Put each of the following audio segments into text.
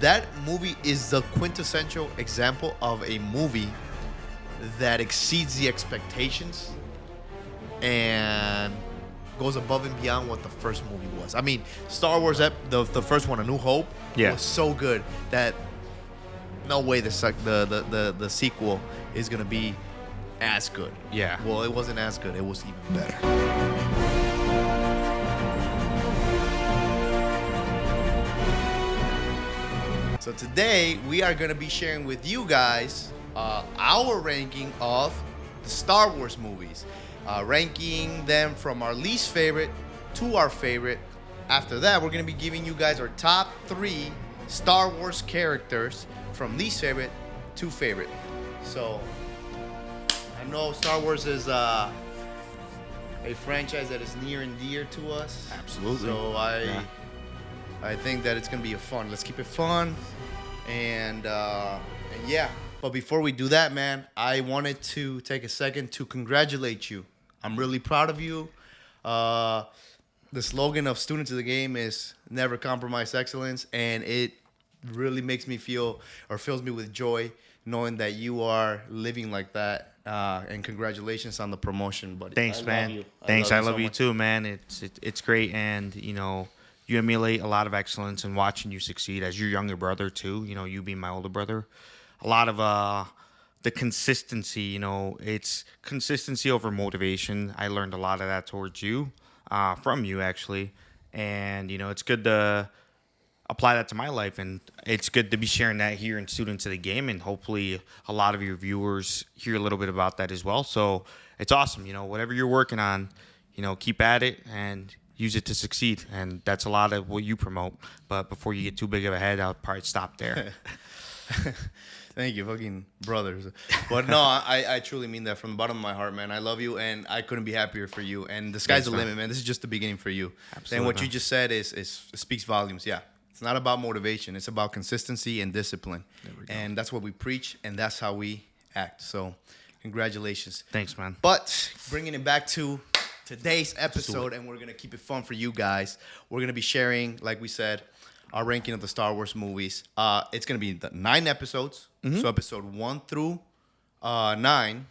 that movie is the quintessential example of a movie that exceeds the expectations and goes above and beyond what the first movie was. I mean, Star Wars, the first one, A New Hope, was so good that no way the sequel is gonna be as good. Yeah. Well, it wasn't as good. It was even better. So today we are gonna be sharing with you guys our ranking of the Star Wars movies, ranking them from our least favorite to our favorite. After that, we're gonna be giving you guys our top 3 Star Wars characters from least favorite to favorite. So I know Star Wars is a franchise that is near and dear to us. Absolutely. So I think that it's gonna be fun. Let's keep it fun, and yeah. But before we do that, man, I wanted to take a second to congratulate you. I'm really proud of you. The slogan of Students of the Game is never compromise excellence, and it really makes me feel, or fills me with joy, knowing that you are living like that. And congratulations on the promotion, buddy. Thanks, man. Thanks. I love you too, man. It's great, and you emulate a lot of excellence, and watching you succeed as your younger brother too. You being my older brother, a lot of the consistency. It's consistency over motivation. I learned a lot of that towards you, from you actually, and it's good to apply that to my life, and it's good to be sharing that here in Students of the Game, and hopefully a lot of your viewers hear a little bit about that as well. So it's awesome. Whatever you're working on, keep at it and use it to succeed, and that's a lot of what you promote. But before you get too big of a head, I'll probably stop there. Thank you, fucking brothers. But no, I truly mean that from the bottom of my heart, man. I love you, and I couldn't be happier for you. And the sky's the limit, man. This is just the beginning for you. Absolutely. And what you just said is speaks volumes. Yeah, it's not about motivation. It's about consistency and discipline. And that's what we preach, and that's how we act. So, congratulations. Thanks, man. But bringing it back to today's episode, and we're gonna keep it fun for you guys. We're gonna be sharing, like we said, our ranking of the Star Wars movies. It's gonna be the 9 episodes. So episode 1 through 9,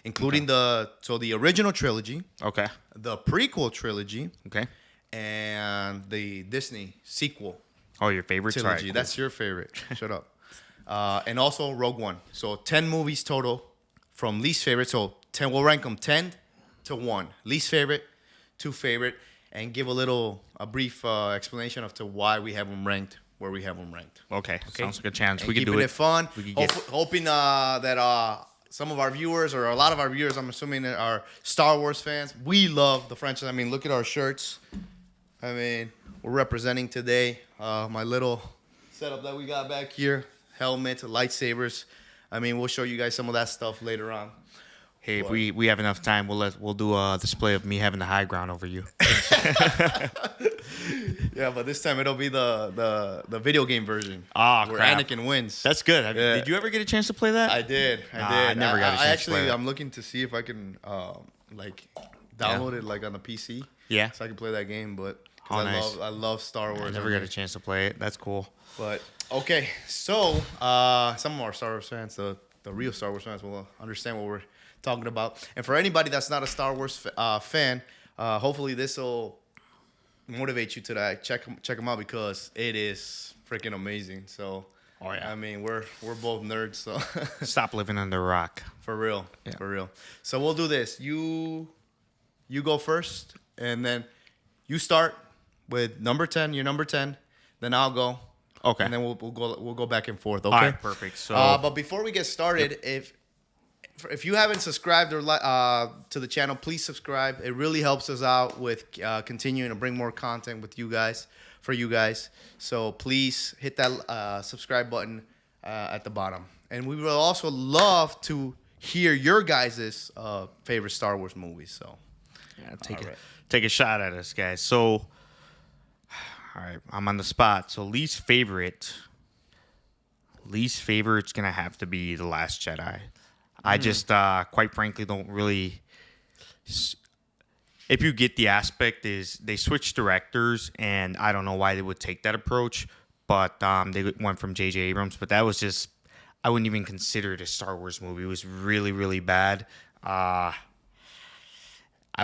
including the original trilogy, Okay. the prequel trilogy, Okay. and the Disney sequel Oh, your favorite trilogy. Right, cool. That's your favorite. Shut up. And also Rogue One. So 10 movies total from least favorite. So 10. We'll rank them 10 to 1. Least favorite to favorite, and give a brief explanation of to why we have them ranked where we have them ranked. Okay. Sounds like a challenge. And We can do keeping it. it fun. We can Hoping that some of our viewers, or a lot of our viewers, I'm assuming, that are Star Wars fans. We love the franchise. I mean, look at our shirts. I mean, we're representing today. My little setup that we got back here. Helmet, lightsabers. I mean, we'll show you guys some of that stuff later on. Hey, if we have enough time, we'll do a display of me having the high ground over you. Yeah, but this time it'll be the video game version. Ah, where crap. Anakin wins. That's good. Yeah. Did you ever get a chance to play that? I did. I never got a chance to play that. I'm looking to see if I can download it on the PC. Yeah. So I can play that game, but Oh, nice. I love Star Wars. I never got a chance to play it. That's cool. But okay, so some of our Star Wars fans, the real Star Wars fans, will understand what we're talking about. And for anybody that's not a Star Wars fan, hopefully this will motivate you to that. Check them out, because it is freaking amazing. So, Oh, yeah. I mean, we're both nerds, so Stop living under a rock. for real, Yeah. for real. So we'll do this. You go first, and then you start with number 10. You're number 10. Then I'll go. Okay. And then we'll go back and forth. Okay. All right, perfect. So, But before we get started, if you haven't subscribed or to the channel, please subscribe. It really helps us out with continuing to bring more content with you guys, for you guys. So please hit that subscribe button at the bottom. And we would also love to hear your guys' favorite Star Wars movies. So yeah, take a shot at us, guys. So, all right, I'm on the spot. So least favorite's gonna have to be The Last Jedi. I just, quite frankly, don't really. If you get the aspect, is they switched directors, and I don't know why they would take that approach. but they went from J.J. Abrams. But that was just, I wouldn't even consider it a Star Wars movie. It was really, really bad. I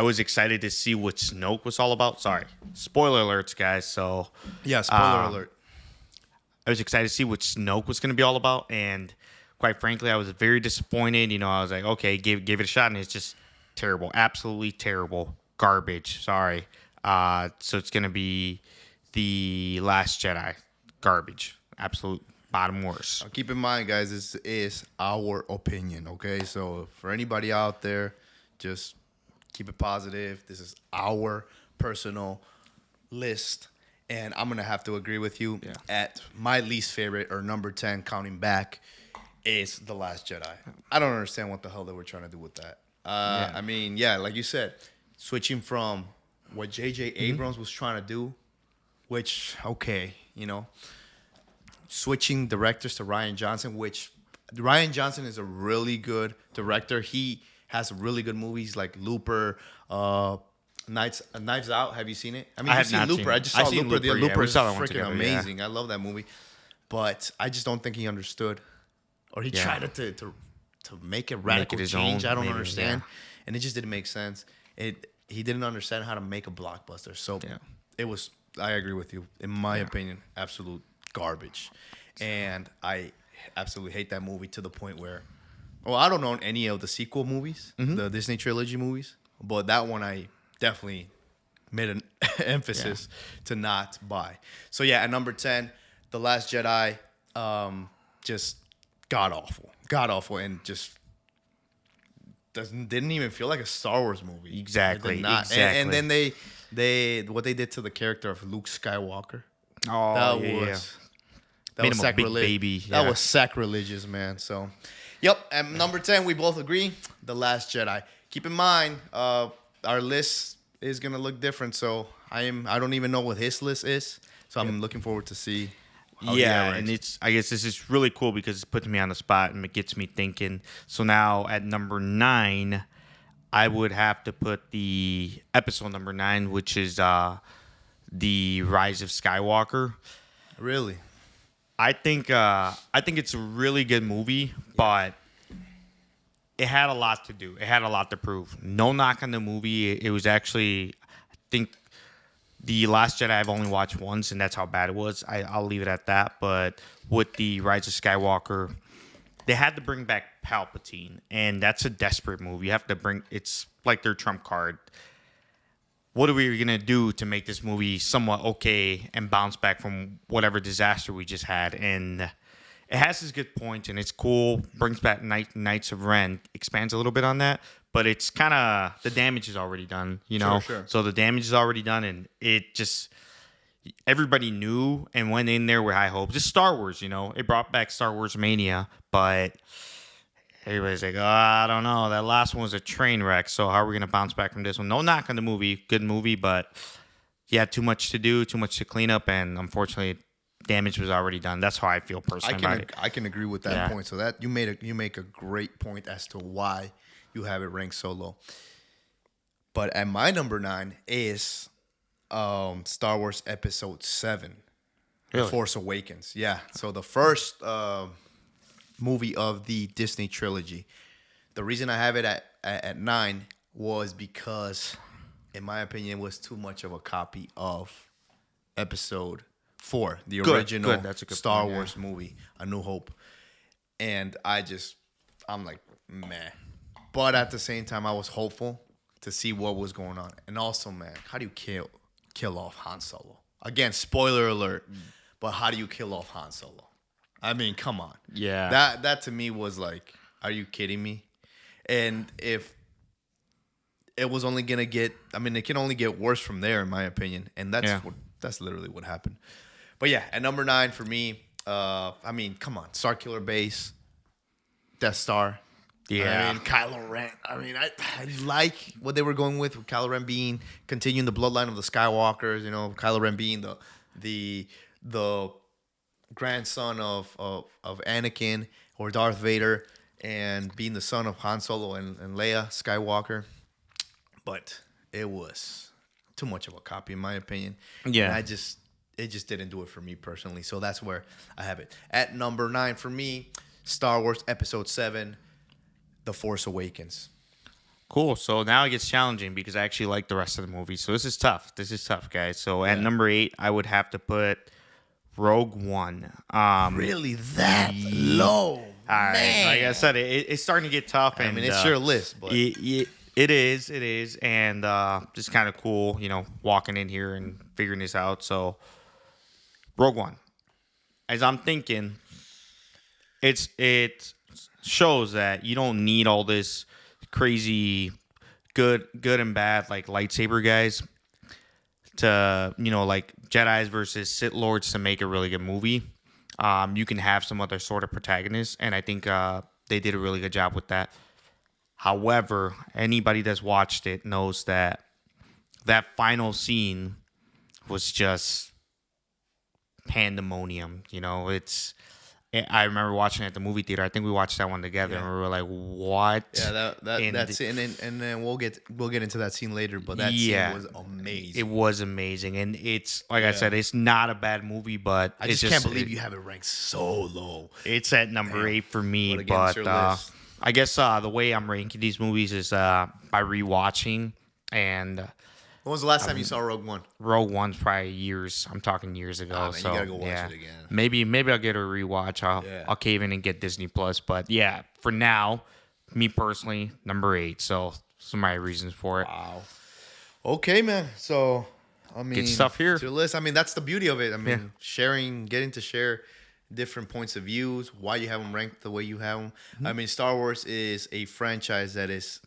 was excited to see what Snoke was all about. Sorry, spoiler alerts, guys. So Yeah, spoiler alert. I was excited to see what Snoke was going to be all about, and quite frankly, I was very disappointed. I was like, okay, give it a shot, and it's just terrible, absolutely terrible, garbage. Sorry. So it's going to be the Last Jedi, garbage, absolute bottom worst. Now, keep in mind, guys, this is our opinion, okay? So for anybody out there, just keep it positive. This is our personal list, and I'm gonna have to agree with you. Yeah. At my least favorite, or number 10, counting back, is The Last Jedi. I don't understand what the hell they were trying to do with that. Yeah. I mean, yeah, like you said, switching from what J.J. Abrams was trying to do, which, okay, switching directors to Ryan Johnson, which Ryan Johnson is a really good director. He has really good movies like Looper, Knives Out. Have you seen it? I mean, I you've have seen not Looper. seen it. I just saw I've seen Looper. The Looper, yeah. Looper We is saw that one freaking together, yeah. amazing. I love that movie, but I just don't think he understood, or he Yeah. tried to make a radical his change. own, I don't maybe, understand, yeah. and it just didn't make sense. He didn't understand how to make a blockbuster. So Yeah. it was. I agree with you. In my opinion, absolute garbage, and I absolutely hate that movie to the point where, well, I don't own any of the sequel movies, the Disney trilogy movies, but that one I definitely made an emphasis to not buy. So yeah, at number 10, The Last Jedi, just god awful, and just didn't even feel like a Star Wars movie. Exactly, It did not. exactly. And then they what they did to the character of Luke Skywalker. Oh, That yeah, yeah. was Made him a big baby, That yeah. was sacrilegious, man. So, yep. At number 10, we both agree, The Last Jedi. Keep in mind, our list is gonna look different. So I don't even know what his list is. So I'm looking forward to see. How he Yeah, ranks. and I guess this is really cool because it's putting me on the spot and it gets me thinking. So now at number 9, I would have to put the episode number 9, which is the Rise of Skywalker. Really. I think it's a really good movie, but it had a lot to do. It had a lot to prove. No knock on the movie. It was actually, I think, The Last Jedi I've only watched once, and that's how bad it was. I'll leave it at that. But with the Rise of Skywalker, they had to bring back Palpatine, and that's a desperate move. You have to bring. It's like their trump card. What are we gonna do to make this movie somewhat okay and bounce back from whatever disaster we just had? And it has its good points, and it's cool. Brings back Knights of Ren, expands a little bit on that, but it's kind of the damage is already done, Sure. So the damage is already done, and it just everybody knew and went in there with high hopes. Just Star Wars, it brought back Star Wars mania, but everybody's like, I don't know. That last one was a train wreck. So how are we gonna bounce back from this one? No knock on the movie, good movie, but yeah, too much to do, too much to clean up, and unfortunately, damage was already done. That's how I feel personally about it. I can agree with that Yeah. point. So that you make a great point as to why you have it ranked so low. But at my number 9 is Star Wars Episode 7, The Really? Force Awakens. Yeah. So the first movie of the Disney trilogy. The reason I have it at 9 was because, in my opinion, it was too much of a copy of Episode 4, the original good. That's a good Star point, yeah. Wars movie, A New Hope. And I'm like, meh. But at the same time, I was hopeful to see what was going on. And also, man, how do you kill off Han Solo? Again, spoiler alert. But how do you kill off Han Solo? I mean, come on. Yeah. That to me was like, are you kidding me? And if it was only gonna get, I mean, it can only get worse from there, in my opinion. And that's literally what happened. But yeah, at number 9 for me, I mean, come on, Starkiller Base, Death Star. Yeah. I mean, Kylo Ren. I mean, I like what they were going with Kylo Ren being continuing the bloodline of the Skywalkers. Kylo Ren being the grandson of Anakin or Darth Vader, and being the son of Han Solo and Leia Skywalker. But it was too much of a copy, in my opinion. Yeah. And it just didn't do it for me personally. So that's where I have it. At number 9 for me, Star Wars Episode 7, The Force Awakens. Cool. So now it gets challenging because I actually like the rest of the movie. So this is tough. This is tough, guys. So at number 8, I would have to put Rogue One. Really that low? All right. Like I said, it's starting to get tough. I mean, it's your list, but it is, and just kind of cool, walking in here and figuring this out. So, Rogue One, as I'm thinking, it shows that you don't need all this crazy good and bad like lightsaber guys to like Jedi's versus Sith Lords to make a really good movie. You can have some other sort of protagonists, and I think they did a really good job with that. However, anybody that's watched it knows that final scene was just pandemonium. I remember watching it at the movie theater. I think we watched that one together, and we were like, "What?" Yeah, that scene, and then we'll get into that scene later. But that scene was amazing. It was amazing, and it's like I said, it's not a bad movie, but I just can't believe you have it ranked so low. It's at number 8 for me, but I guess the way I'm ranking these movies is by rewatching. And when was the last time you saw Rogue One? Rogue One's probably years. I'm talking years ago. Man, so you gotta go watch it again. Maybe I'll get a rewatch. I'll cave in and get Disney Plus. But yeah, for now, me personally, number 8. So some of my reasons for it. Wow. Okay, man. So I mean, good stuff here. To your list. I mean, that's the beauty of it. I mean, getting to share different points of views, why you have them ranked the way you have them. Mm-hmm. I mean, Star Wars is a franchise that is,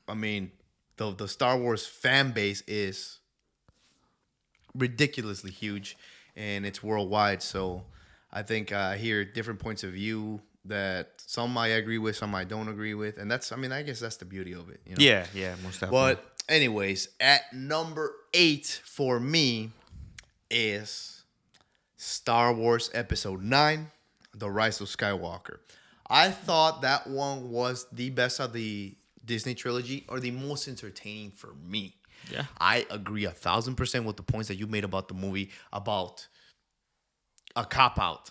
I mean, the Star Wars fan base is ridiculously huge, and it's worldwide. So I think I hear different points of view that some I agree with, some I don't agree with, and that's, I mean, I guess that's the beauty of it. Yeah, most definitely. But anyways, at number 8 for me is Star Wars Episode 9, The Rise of Skywalker. I thought that one was the best of the Disney trilogy, or the most entertaining for me. Yeah. I agree 1,000% with the points that you made about the movie, about a cop-out,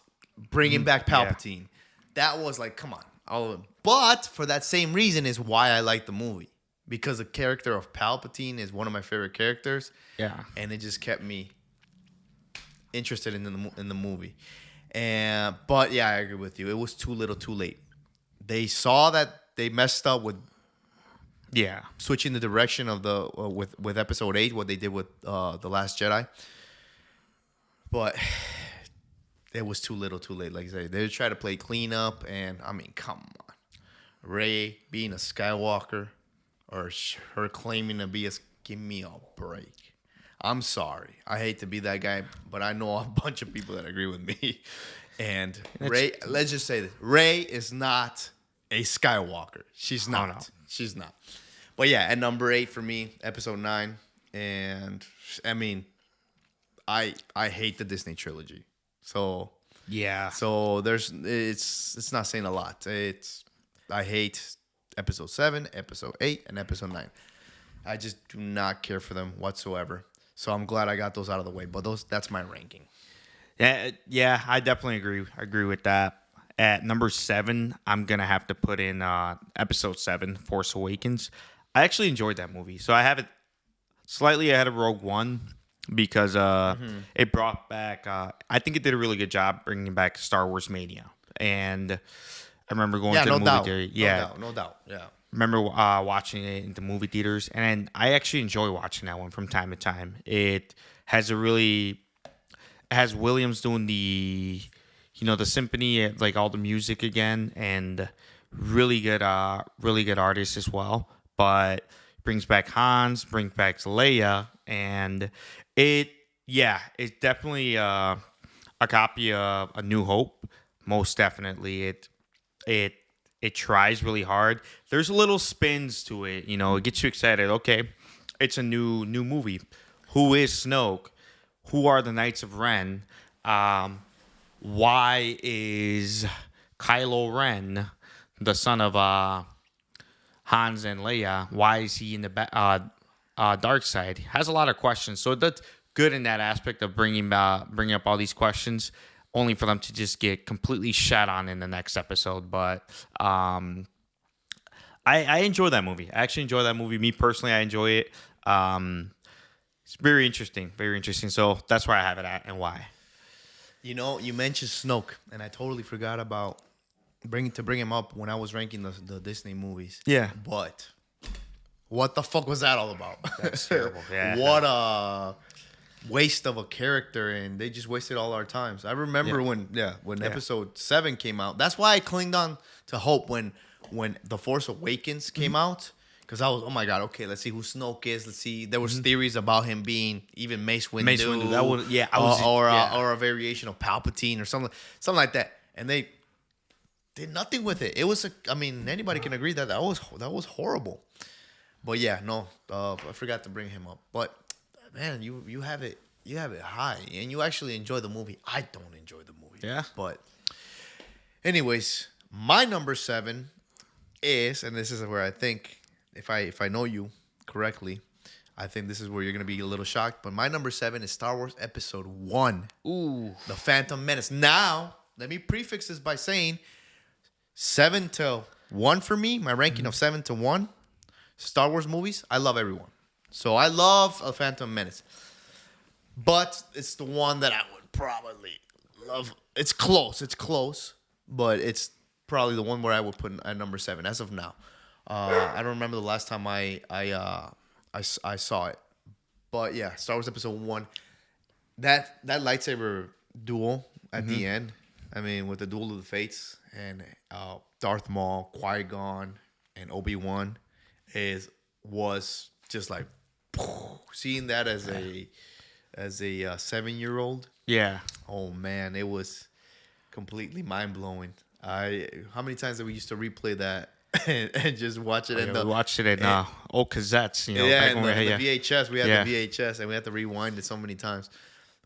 bringing back Palpatine. Yeah. That was like, come on. All of them. But for that same reason is why I like the movie. Because the character of Palpatine is one of my favorite characters. Yeah. And it just kept me interested in the movie. But yeah, I agree with you. It was too little, too late. They saw that they messed up with switching the direction of the with Episode 8, what they did with The Last Jedi. But it was too little, too late. Like I said, they tried to play cleanup, and I mean, come on, Rey being a Skywalker, or her claiming to be give me a break. I'm sorry. I hate to be that guy, but I know a bunch of people that agree with me. And Rey, let's just say this: Rey is not a Skywalker. She's not. No. She's not. But yeah, at number 8 for me, Episode 9, and I mean, I hate the Disney trilogy. So yeah. So it's not saying a lot. I hate Episode 7, Episode 8, and Episode 9. I just do not care for them whatsoever. So I'm glad I got those out of the way. But that's my ranking. Yeah, I definitely agree with that. At number 7, I'm gonna have to put in Episode 7, Force Awakens. I actually enjoyed that movie, so I have it slightly ahead of Rogue One because it brought back. I think it did a really good job bringing back Star Wars mania, and I remember going to the movie theater. Yeah, no doubt. Yeah, remember watching it in the movie theaters, and I actually enjoy watching that one from time to time. It has Williams doing the symphony, like all the music again, and really good artists as well. But brings back Hans, brings back Leia, and it's definitely a copy of A New Hope. Most definitely, it tries really hard. There's little spins to it, it gets you excited. Okay, it's a new movie. Who is Snoke? Who are the Knights of Ren? Why is Kylo Ren, the son of Hans and Leia, why is he in the dark side? Has a lot of questions. So that good in that aspect of bringing up all these questions, only for them to just get completely shat on in the next episode. But I enjoy that movie. I actually enjoy that movie. Me personally, I enjoy it. It's very interesting, very interesting. So that's where I have it at and why. You know, you mentioned Snoke, and I totally forgot about bring him up when I was ranking the Disney movies. Yeah. But what the fuck was that all about? That's terrible. Yeah. What a waste of a character, and they just wasted all our times. I remember when episode 7 came out. That's why I clinged on to hope when The Force Awakens came out. Because I was, oh my God, okay, let's see who Snoke is. Let's see. There was theories about him being even Mace Windu. Mace Windu. That would, yeah. Or a variation of Palpatine or something like that. And they did nothing with it. It was, anybody can agree that was horrible. But yeah, no, I forgot to bring him up. But man, you have it high, and you actually enjoy the movie. I don't enjoy the movie. Yeah. But anyways, my number 7 is, and this is where I think, if I know you correctly, I think this is where you're gonna be a little shocked. But my number 7 is Star Wars Episode 1. Ooh. The Phantom Menace. Now, let me prefix this by saying 7 to 1 for me. My ranking of 7 to 1. Star Wars movies, I love everyone. So I love A Phantom Menace. But it's the one that I would probably love. It's close, but it's probably the one where I would put at number 7 as of now. I don't remember the last time I saw it, but yeah, Star Wars Episode 1. That lightsaber duel at the end. I mean, with the Duel of the Fates and Darth Maul, Qui-Gon, and Obi-Wan was just like seeing that as a 7-year-old. Yeah. Oh man, it was completely mind blowing. How many times did we used to replay that and just watch it? We watched it in old cassettes, Yeah, back when the VHS. We had the VHS, and we had to rewind it so many times.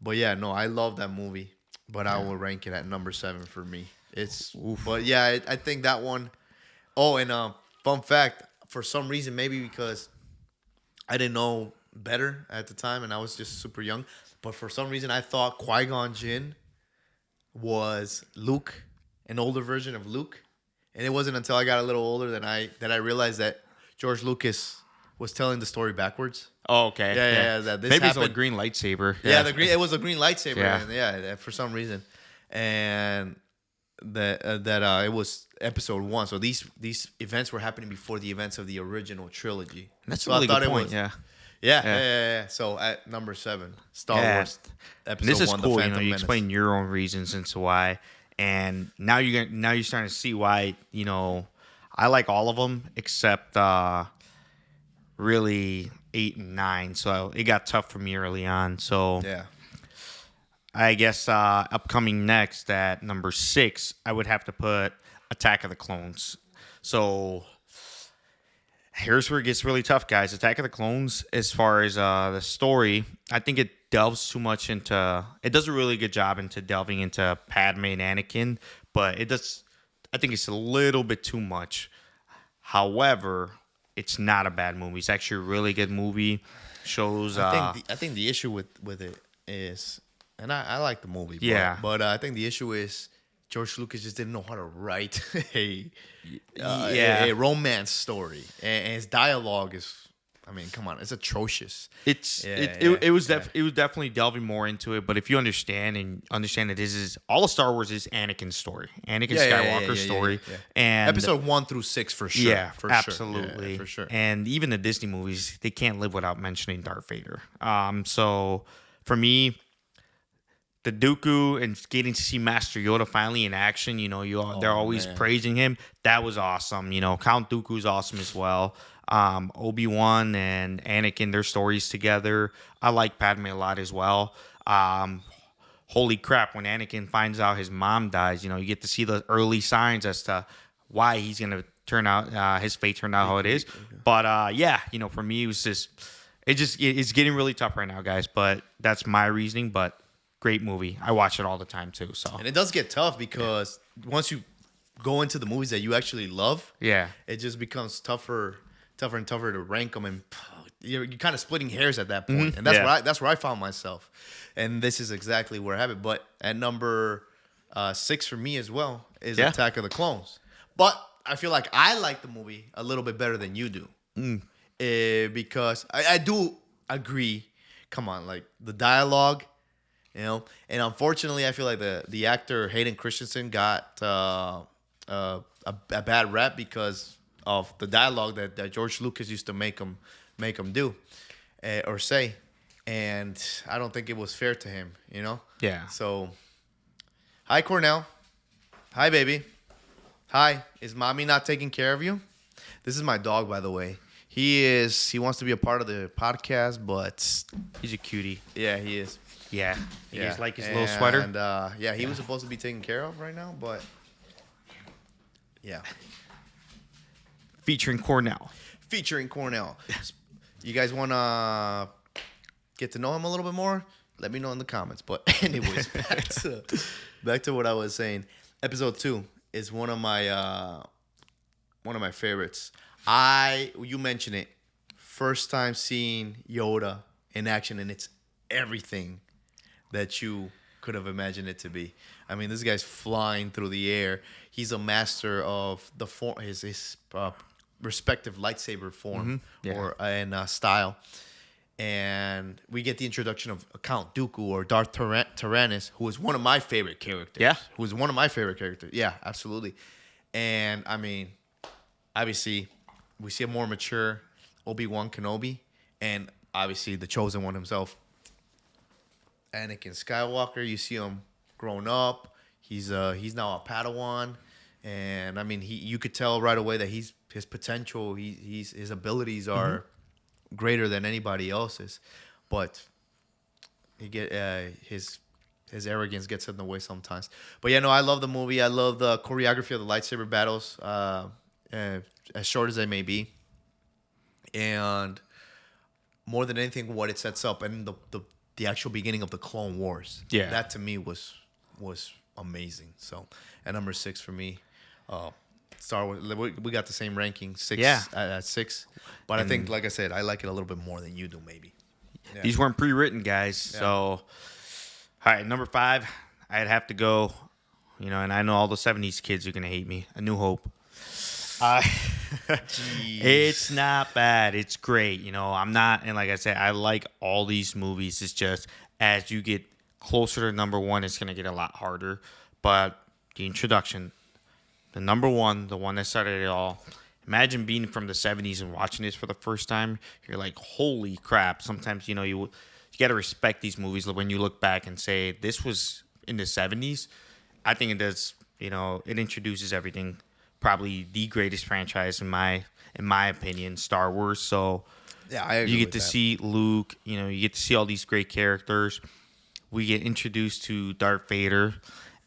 But yeah, no, I love that movie. But I will rank it at number 7 for me. But yeah, I think that one. Oh, and fun fact: for some reason, maybe because I didn't know better at the time, and I was just super young. But for some reason, I thought Qui-Gon Jinn was Luke, an older version of Luke. And it wasn't until I got a little older that I realized that George Lucas was telling the story backwards. Oh, okay. Yeah. That this maybe happened. it's a green lightsaber. Yeah, it was a green lightsaber. Yeah. And for some reason, and that it was Episode 1. So these events were happening before the events of the original trilogy. That's so a really good point. Yeah. So at number 7, Star Wars Episode 1. This is cool. The Phantom You Menace. explain your own reasons into why, and now you're starting to see why. I like all of them except really 8 and 9. So it got tough for me early on. So Yeah. I guess upcoming next at number 6, I would have to put Attack of the Clones. So here's where it gets really tough, guys. Attack of the Clones, as far as the story, I think it delves too much into. It does a really good job into delving into Padme and Anakin, but I think it's a little bit too much. However, it's not a bad movie. It's actually a really good movie. Shows. I think the issue with it is, and I like the movie. But I think the issue is George Lucas just didn't know how to write a romance story, and his dialogue is. I mean, come on, it's atrocious. It was definitely delving more into it. But if you understand that this is all of Star Wars is Anakin's story, Skywalker's story, and Episode 1 through 6 for sure. Yeah, for absolutely, for sure. And even the Disney movies, they can't live without mentioning Darth Vader. So for me, the Dooku and getting to see Master Yoda finally in action, they're always praising him. That was awesome. Count Dooku's awesome as well. Obi-Wan and Anakin, their stories together. I like Padme a lot as well. Holy crap, when Anakin finds out his mom dies, you get to see the early signs as to why he's going to turn out, his fate turned out how it is. But for me, it was it's getting really tough right now, guys. But that's my reasoning. But great movie. I watch it all the time too. So and it does get tough because once you go into the movies that you actually love, it just becomes tougher and tougher to rank them. And you're kind of splitting hairs at that point. And that's where I found myself. And this is exactly where I have it. But at number 6 for me as well is Attack of the Clones. But I feel like I like the movie a little bit better than you do. Because I do agree. Come on, like the dialogue, you know. And unfortunately, I feel like the actor Hayden Christensen got a bad rap because of the dialogue that George Lucas used to make him do or say. And I don't think it was fair to him, you know? Yeah. So, hi, Cornell. Hi, baby. Hi. Is mommy not taking care of you? This is my dog, by the way. He wants to be a part of the podcast, but... He's a cutie. Yeah, he is. Yeah. He just like his little sweater. And, he was supposed to be taken care of right now, but... Yeah. Featuring Cornell. You guys want to get to know him a little bit more? Let me know in the comments. But anyways, back to what I was saying. Episode 2 is one of my favorites. You mentioned it. First time seeing Yoda in action, and it's everything that you could have imagined it to be. I mean, this guy's flying through the air. He's a master of the form, his respective lightsaber form and style. And we get the introduction of Count Dooku or Darth Tyrannus, who is one of my favorite characters. Yeah. Who is one of my favorite characters. Yeah, absolutely. And, I mean, obviously, we see a more mature Obi-Wan Kenobi. And, obviously, the Chosen One himself, Anakin Skywalker. You see him grown up. He's now a Padawan. And, I mean, you could tell right away that his potential, his abilities are greater than anybody else's, but his arrogance gets in the way sometimes. But yeah, no, I love the movie. I love the choreography of the lightsaber battles, as short as they may be, and more than anything, what it sets up and the actual beginning of the Clone Wars. Yeah, that to me was amazing. So at number 6 for me, Star Wars. We got the same ranking, 6 at 6. But I think, like I said, I like it a little bit more than you do, maybe. Yeah. These weren't pre-written, guys. Yeah. So, all right, number 5, I'd have to go, and I know all the 70s kids are going to hate me. A New Hope. It's not bad. It's great. I'm not, and like I said, I like all these movies. It's just as you get closer to number 1, it's going to get a lot harder. But the introduction, the number 1, the one that started it all. Imagine being from the 70s and watching this for the first time. You're like, holy crap. Sometimes, you got to respect these movies when you look back and say, this was in the 70s. I think it does, it introduces everything. Probably the greatest franchise in my opinion, Star Wars. So yeah, I agree you get with to that. see Luke, you get to see all these great characters. We get introduced to Darth Vader.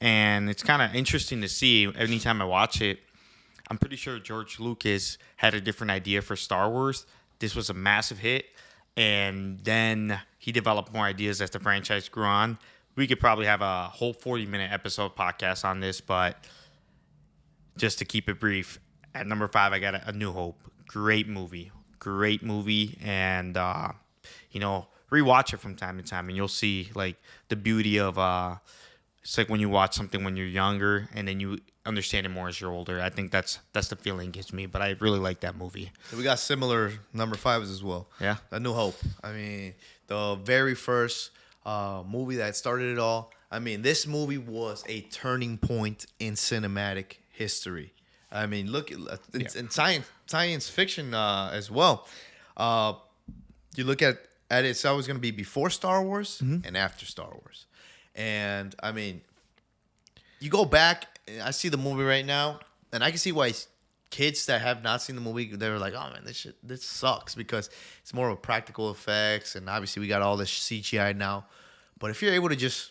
And it's kind of interesting to see anytime I watch it. I'm pretty sure George Lucas had a different idea for Star Wars. This was a massive hit. And then he developed more ideas as the franchise grew on. We could probably have a whole 40-minute episode podcast on this. But just to keep it brief, at number 5, I got A New Hope. Great movie. And, rewatch it from time to time. And you'll see, like, the beauty of... It's like when you watch something when you're younger and then you understand it more as you're older. I think that's the feeling it gives me. But I really like that movie. So we got similar number 5s as well. Yeah. A New Hope. I mean, the very first movie that started it all. I mean, this movie was a turning point in cinematic history. I mean, look, in science fiction as well. You look at it, it's always going to be before Star Wars and after Star Wars. And, I mean, you go back, I see the movie right now, and I can see why kids that have not seen the movie, they're like, oh, man, this sucks, because it's more of practical effects, and obviously we got all this CGI now. But if you're able to just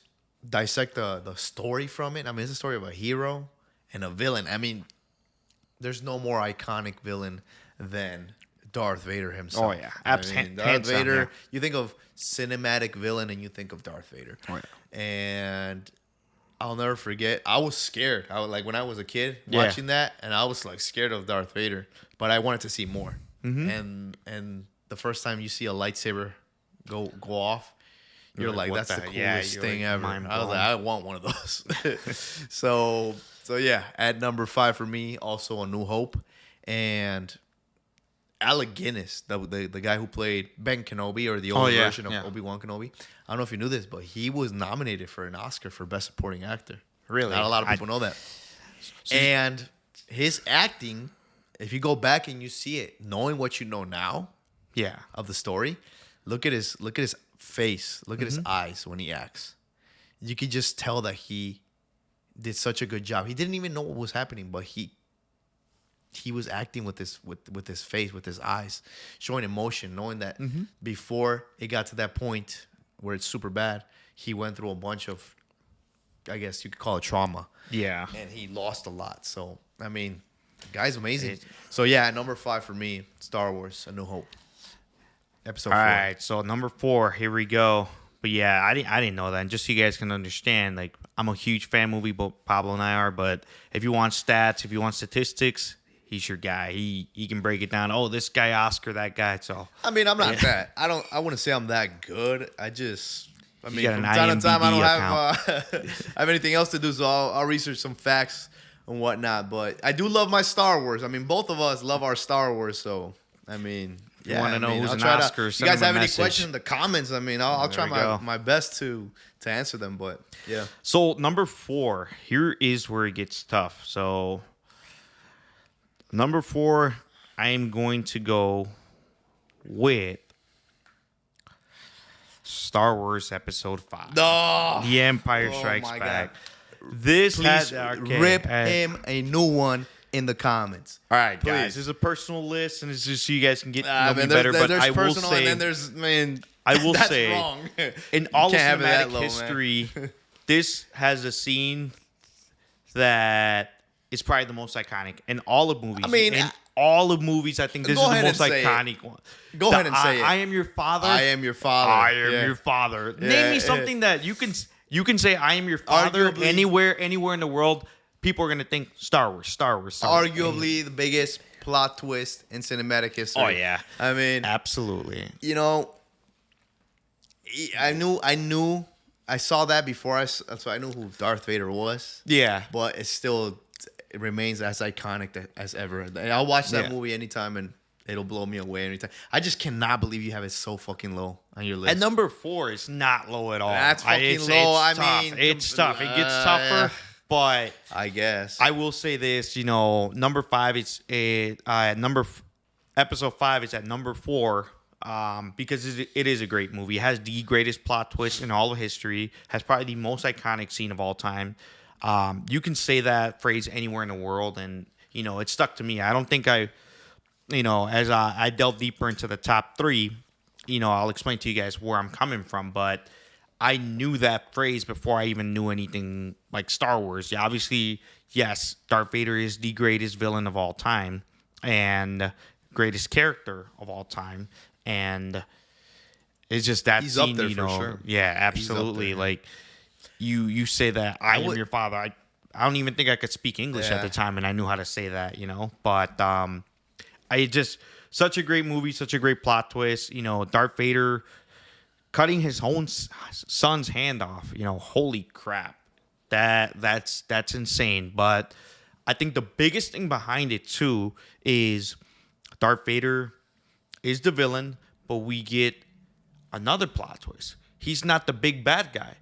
dissect the story from it, I mean, it's a story of a hero and a villain. I mean, there's no more iconic villain than Darth Vader himself. Oh, yeah. Darth Vader, you think of cinematic villain and you think of Darth Vader. Oh, yeah. And I'll never forget, I was scared. When I was a kid watching that, and I was like scared of Darth Vader, but I wanted to see more. And the first time you see a lightsaber go off, you're like, what that's the the- yeah, coolest you're thing like ever. mind I was blown. like, I want one of those. so yeah, at number 5 for me, also A New Hope, and Alec Guinness, the guy who played Ben Kenobi, or the old version of Obi-Wan Kenobi. I don't know if you knew this, but he was nominated for an Oscar for Best Supporting Actor. Really? Not a lot of people know that. And his acting, if you go back and you see it, knowing what you know now Yeah. of the story, look at his face, look at Mm-hmm. his eyes when he acts. You could just tell that he did such a good job. He didn't even know what was happening, but he was acting with his face, with his eyes, showing emotion, knowing that Mm-hmm. before it got to that point where it's super bad, he went through a bunch of, I guess you could call it trauma, Yeah. and he lost a lot. So I mean, the guy's amazing. It- So yeah, at number 5 for me, Star Wars: A New Hope, episode All 4. right, so number 4, here we go. But yeah, I didn't know that. And just so you guys can understand, like, I'm a huge fan movie, both Pablo and I are. But if you want stats, if you want statistics, he's your guy. He can break it down. Oh, this guy Oscar, that guy. So I mean, I'm not that. I wouldn't say I'm that good. I mean, got from an time to time, I don't IMDb have I have anything else to do, so I'll research some facts and whatnot. But I do love my Star Wars. I mean, both of us love our Star Wars, so I mean, you wanna know who's I'll an try to- Oscar, If send you guys them a have any message. questions in the comments, I mean, I'll There try we go. my best to answer them. But yeah, So number 4, here is where it gets tough. So number 4, I am going to go with Star Wars Episode 5. no, The Empire Oh Strikes my Back. God. This please had okay, rip uh, him a new one in the comments. All right, Please. guys. This is a personal list, and it's just so you guys can get to know I me mean, better. But there's I will personal, say, and then there's I will that's say, wrong. in You all of can't have it that cinematic low, man. history, this has a scene that is probably the most iconic in all of movies. I mean, in all of movies, I think this go is the ahead most and say it. iconic one. Go ahead and say it. I am your father. I am your father. I am Yeah. your father. Yeah, Name me yeah. something that you can say. I am your father Arguably- anywhere in the world. People are gonna think Star Wars, Star Wars, Star Wars. Arguably the biggest plot twist in cinematic history. Oh yeah, I mean, absolutely. you know, I saw that before so I knew who Darth Vader was. Yeah, But it remains as iconic as ever. I'll watch that Yeah. movie anytime, and it'll blow me away anytime. I just cannot believe you have it so fucking low on your list. at number 4 is not low at all. That's fucking It's low. I tough. mean, it's tough. It gets tougher, but I guess. I will say this. You know, number 5 is episode 5 is at number 4. Because it is a great movie. It has the greatest plot twist in all of history. Has probably the most iconic scene of all time. You can say that phrase anywhere in the world, and you know it stuck to me. I don't think as I delve deeper into the top 3, I'll explain to you guys where I'm coming from. But I knew that phrase before I even knew anything like Star Wars. Yeah, obviously, yes, Darth Vader is the greatest villain of all time and greatest character of all time. And it's just that He's up scene, there for sure. Yeah, He's up absolutely. there. Like you say that I am would- your father. I don't even think I could speak English at Yeah. the time, and I knew how to say that, But I just such a great movie, such a great plot twist. Darth Vader cutting his own son's hand off. Holy crap, that's insane. But I think the biggest thing behind it too is Darth Vader is the villain, but we get another plot twist. He's not the big bad guy.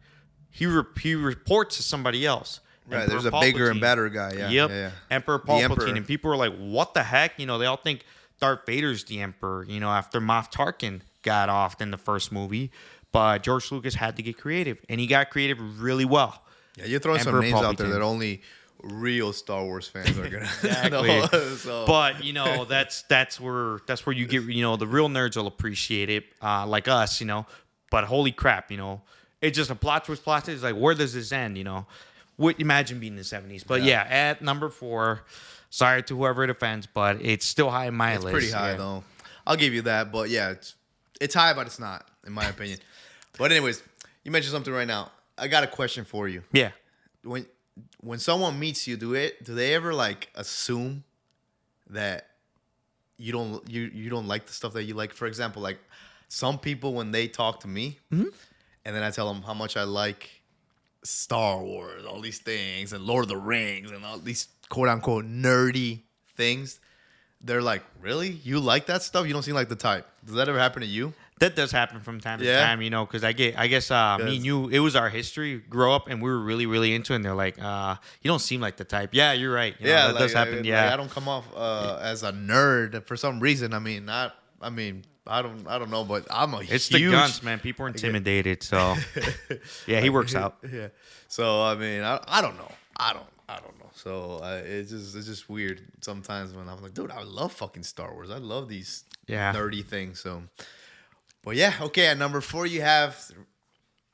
He reports to somebody else. Right, Emperor there's a bigger and Palpatine. better guy. Yeah. Yep. Yeah. Emperor The Palpatine. Emperor. And people are like, what the heck? They all think Darth Vader's the Emperor, after Moff Tarkin got off in the first movie. But George Lucas had to get creative, and he got creative really well. Yeah, you're throwing some Emperor names out there Palpatine. that only real Star Wars fans are gonna Exactly. know. So. But that's where you get the real nerds will appreciate it, like us, But holy crap, it's just a plot twist. It's like, where does this end? Imagine being in the 70s. But yeah, at number 4, sorry to whoever it offends, but it's still high in my It's list. pretty high Yeah. though. I'll give you that, but yeah, it's high, but it's not, in my opinion. But anyways, you mentioned something right now. I got a question for you. Yeah. When someone meets you, do they ever like assume that you don't like the stuff that you like. For example, like some people when they talk to me, and then I tell them how much I like Star Wars, all these things, and Lord of the Rings, and all these quote unquote nerdy things. They're like, really? You like that stuff? You don't seem like the type. Does that ever happen to you? That does happen from time to Yeah. time, you know, because I guess me and you, it was our history, grow up, and we were really, really into it. And they're like, you don't seem like the type. Yeah, you're right. You know, Yeah, that does happen. like, Yeah. I don't come off as a nerd for some reason. I mean, I don't know, but I'm a It's huge. the guns, man. People are intimidated. So, yeah, he works out. Yeah. So I mean, I don't know. I don't know. So it's just weird sometimes when I'm like, dude, I love fucking Star Wars. I love these nerdy things. So, but yeah, okay. At number 4, you have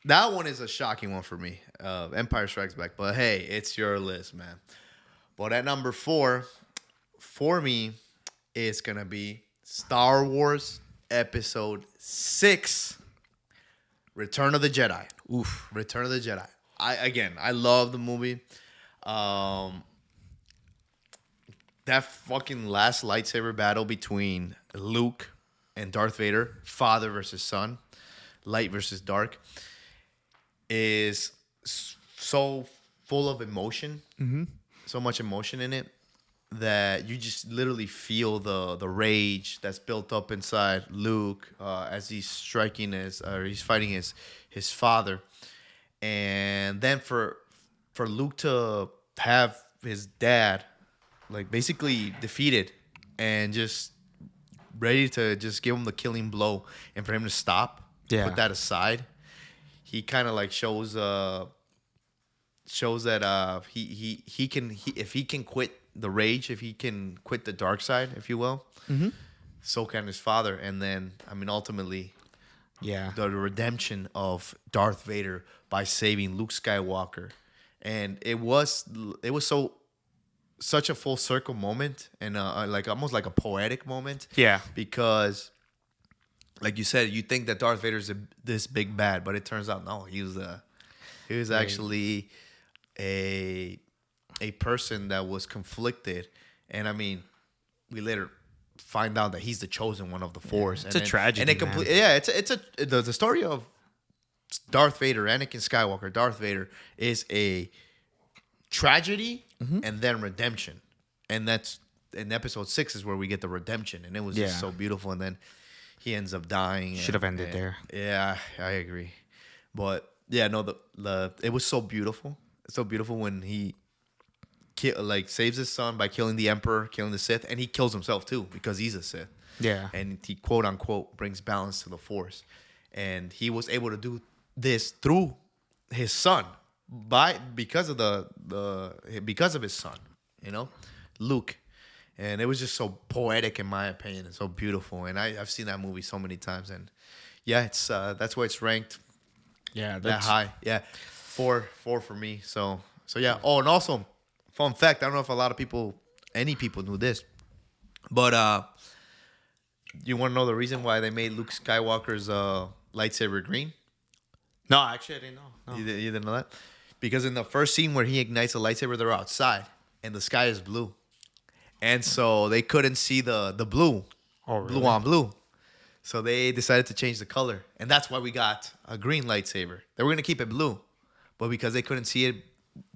that one is a shocking one for me. Empire Strikes Back. But hey, it's your list, man. But at number 4, for me, it's gonna be Star Wars Episode 6, Return of the Jedi. Oof. Return of the Jedi. I love the movie. That fucking last lightsaber battle between Luke and Darth Vader, father versus son, light versus dark, is so full of emotion. So much emotion in it that you just literally feel the rage that's built up inside Luke as he's he's fighting his father. And then for Luke to have his dad like basically defeated and just ready to just give him the killing blow, and for him to stop, put that aside, he kind of like shows that he can if he can quit the rage, if he can quit the dark side, if you will, so can his father. And then I mean ultimately, the redemption of Darth Vader by saving Luke Skywalker. And it was such a full circle moment, and like almost like a poetic moment. Yeah. Because, like you said, you think that Darth Vader's this big bad, but it turns out no, he was actually a person that was conflicted. And I mean, we later find out that he's the chosen one of the Force. It's a tragedy, and the story of Darth Vader, Anakin Skywalker, Darth Vader is a tragedy and then redemption. And that's in episode 6 is where we get the redemption, and it was just so beautiful. And then he ends up dying. Should have ended there. Yeah, I agree. But yeah, no, it was so beautiful. It's so beautiful when he saves his son by killing the Emperor, killing the Sith, and he kills himself too because he's a Sith. Yeah. And he quote unquote brings balance to the Force. And he was able to do this through his son because of his son, Luke. And it was just so poetic in my opinion and so beautiful. And I've seen that movie so many times, and yeah, it's that's why it's ranked that high. Yeah. 4 for me. So yeah. Oh, and also fun fact, I don't know if any people knew this, but you want to know the reason why they made Luke Skywalker's lightsaber green? No, actually, I didn't know. No. You didn't know that? Because in the first scene where he ignites a lightsaber, they're outside, and the sky is blue. And so they couldn't see the blue. Oh, really? Blue on blue. So they decided to change the color. And that's why we got a green lightsaber. They were going to keep it blue. But because they couldn't see it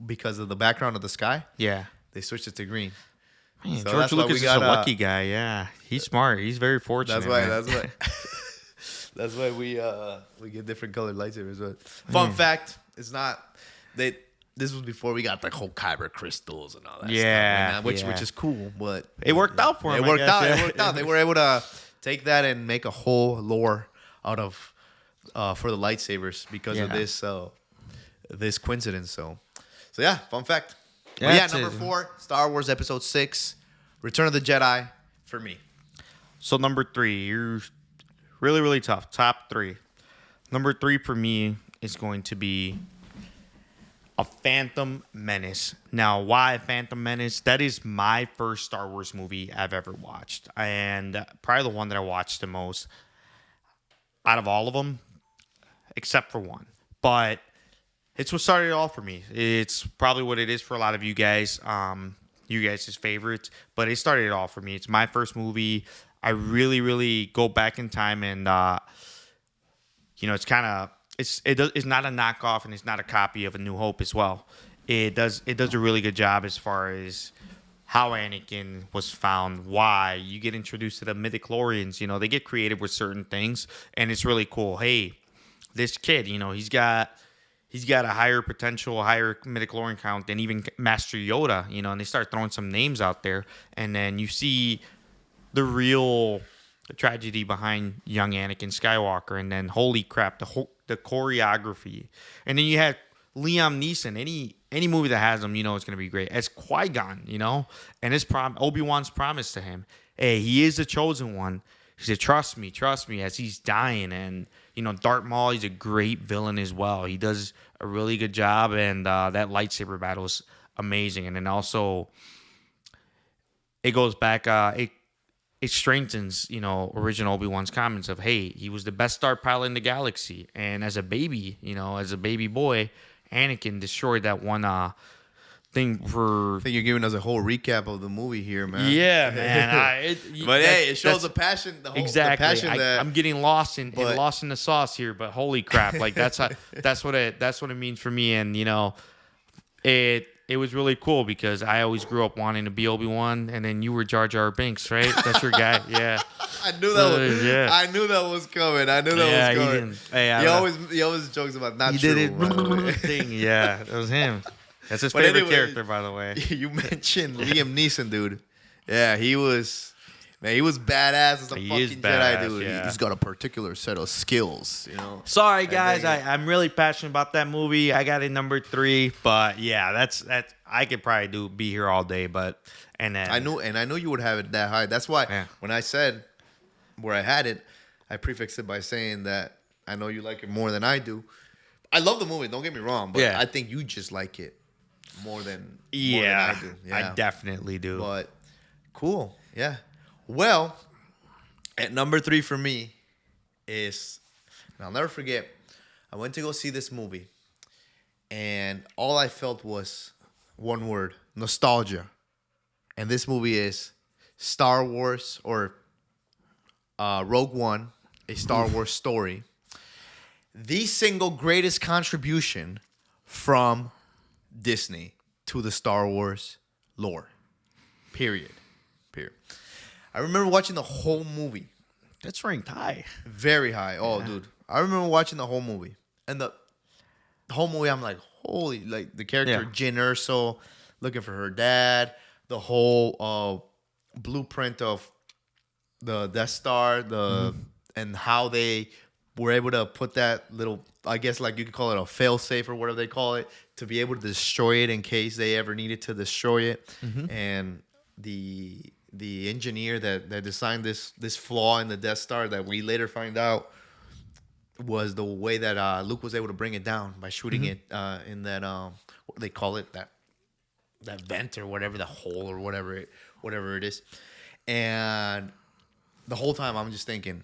because of the background of the sky, they switched it to green. Man, So George that's why Lucas we is got, a lucky guy. Yeah, he's smart. He's very fortunate. That's why we get different colored lightsabers. But fun fact, it's not this was before we got the whole kyber crystals and all that stuff. Which is cool, but it worked out for him. It worked out. They were able to take that and make a whole lore out of for the lightsabers because of this coincidence. So yeah, fun fact. Yeah, number 4, Star Wars Episode 6, Return of the Jedi for me. So number 3, you're really, really tough. Top 3. Number 3 for me is going to be A Phantom Menace. Now, why Phantom Menace? That is my first Star Wars movie I've ever watched, and probably the one that I watched the most out of all of them, except for one. But it's what started it all for me. It's probably what it is for a lot of you guys. you guys' favorites, but it started it all for me. It's my first movie. I really, really go back in time, and it's kind of it's not a knockoff, and it's not a copy of A New Hope as well. It does a really good job as far as how Anakin was found, why you get introduced to the midichlorians. They get creative with certain things, and it's really cool. Hey, this kid, he's got a higher potential, a higher midichlorian count than even Master Yoda, and they start throwing some names out there, and then you see the real tragedy behind young Anakin Skywalker, and then holy crap, the choreography, and then you had Liam Neeson. Any movie that has him, it's going to be great. As Qui-Gon, and his Obi-Wan's promise to him, hey, he is the chosen one. He said, trust me, as he's dying. And, Darth Maul, he's a great villain as well. He does a really good job, and that lightsaber battle is amazing. And then also, it goes back, it strengthens, original Obi-Wan's comments of, hey, he was the best star pilot in the galaxy. And as a baby, as a baby boy, Anakin destroyed that one thing for. I think you're giving us a whole recap of the movie here, man. Yeah, man. But hey, it shows the passion. Exactly. The passion I'm getting lost in the sauce here, but holy crap! Like that's what it means for me, and it was really cool because I always grew up wanting to be Obi-Wan, and then you were Jar Jar Binks, right? That's your guy. Yeah. I knew that was coming. He always jokes about not he true. Did it thing. Yeah, that was him. That's his favorite character, by the way. You mentioned Liam Neeson, dude. Yeah, he was badass as a fucking Jedi, dude. Yeah. He's got a particular set of skills, Sorry, guys. I'm really passionate about that movie. I got it number 3, but yeah, that's I could probably be here all day, and then I knew you would have it that high. That's why when I said where I had it, I prefixed it by saying that I know you like it more than I do. I love the movie, don't get me wrong, but I think you just like it more than I do. Yeah, I definitely do. But cool, yeah. Well, at number 3 for me is, and I'll never forget, I went to go see this movie, and all I felt was one word: nostalgia. And this movie is Star Wars, or Rogue One, a Star Wars story. The single greatest contribution from Disney to the Star Wars lore. Period. I remember watching the whole movie. That's ranked high. Very high. Oh, dude. I remember watching the whole movie. And the whole movie, I'm like, holy, like the character Jyn Erso looking for her dad, the whole blueprint of the Death Star, and how they were able to put that little, I guess like you could call it a fail-safe or whatever they call it, to be able to destroy it in case they ever needed to destroy it. Mm-hmm. And the engineer that designed this flaw in the Death Star that we later find out was the way that Luke was able to bring it down by shooting it in that what do they call it, that vent or whatever, the hole or whatever it is. And the whole time I'm just thinking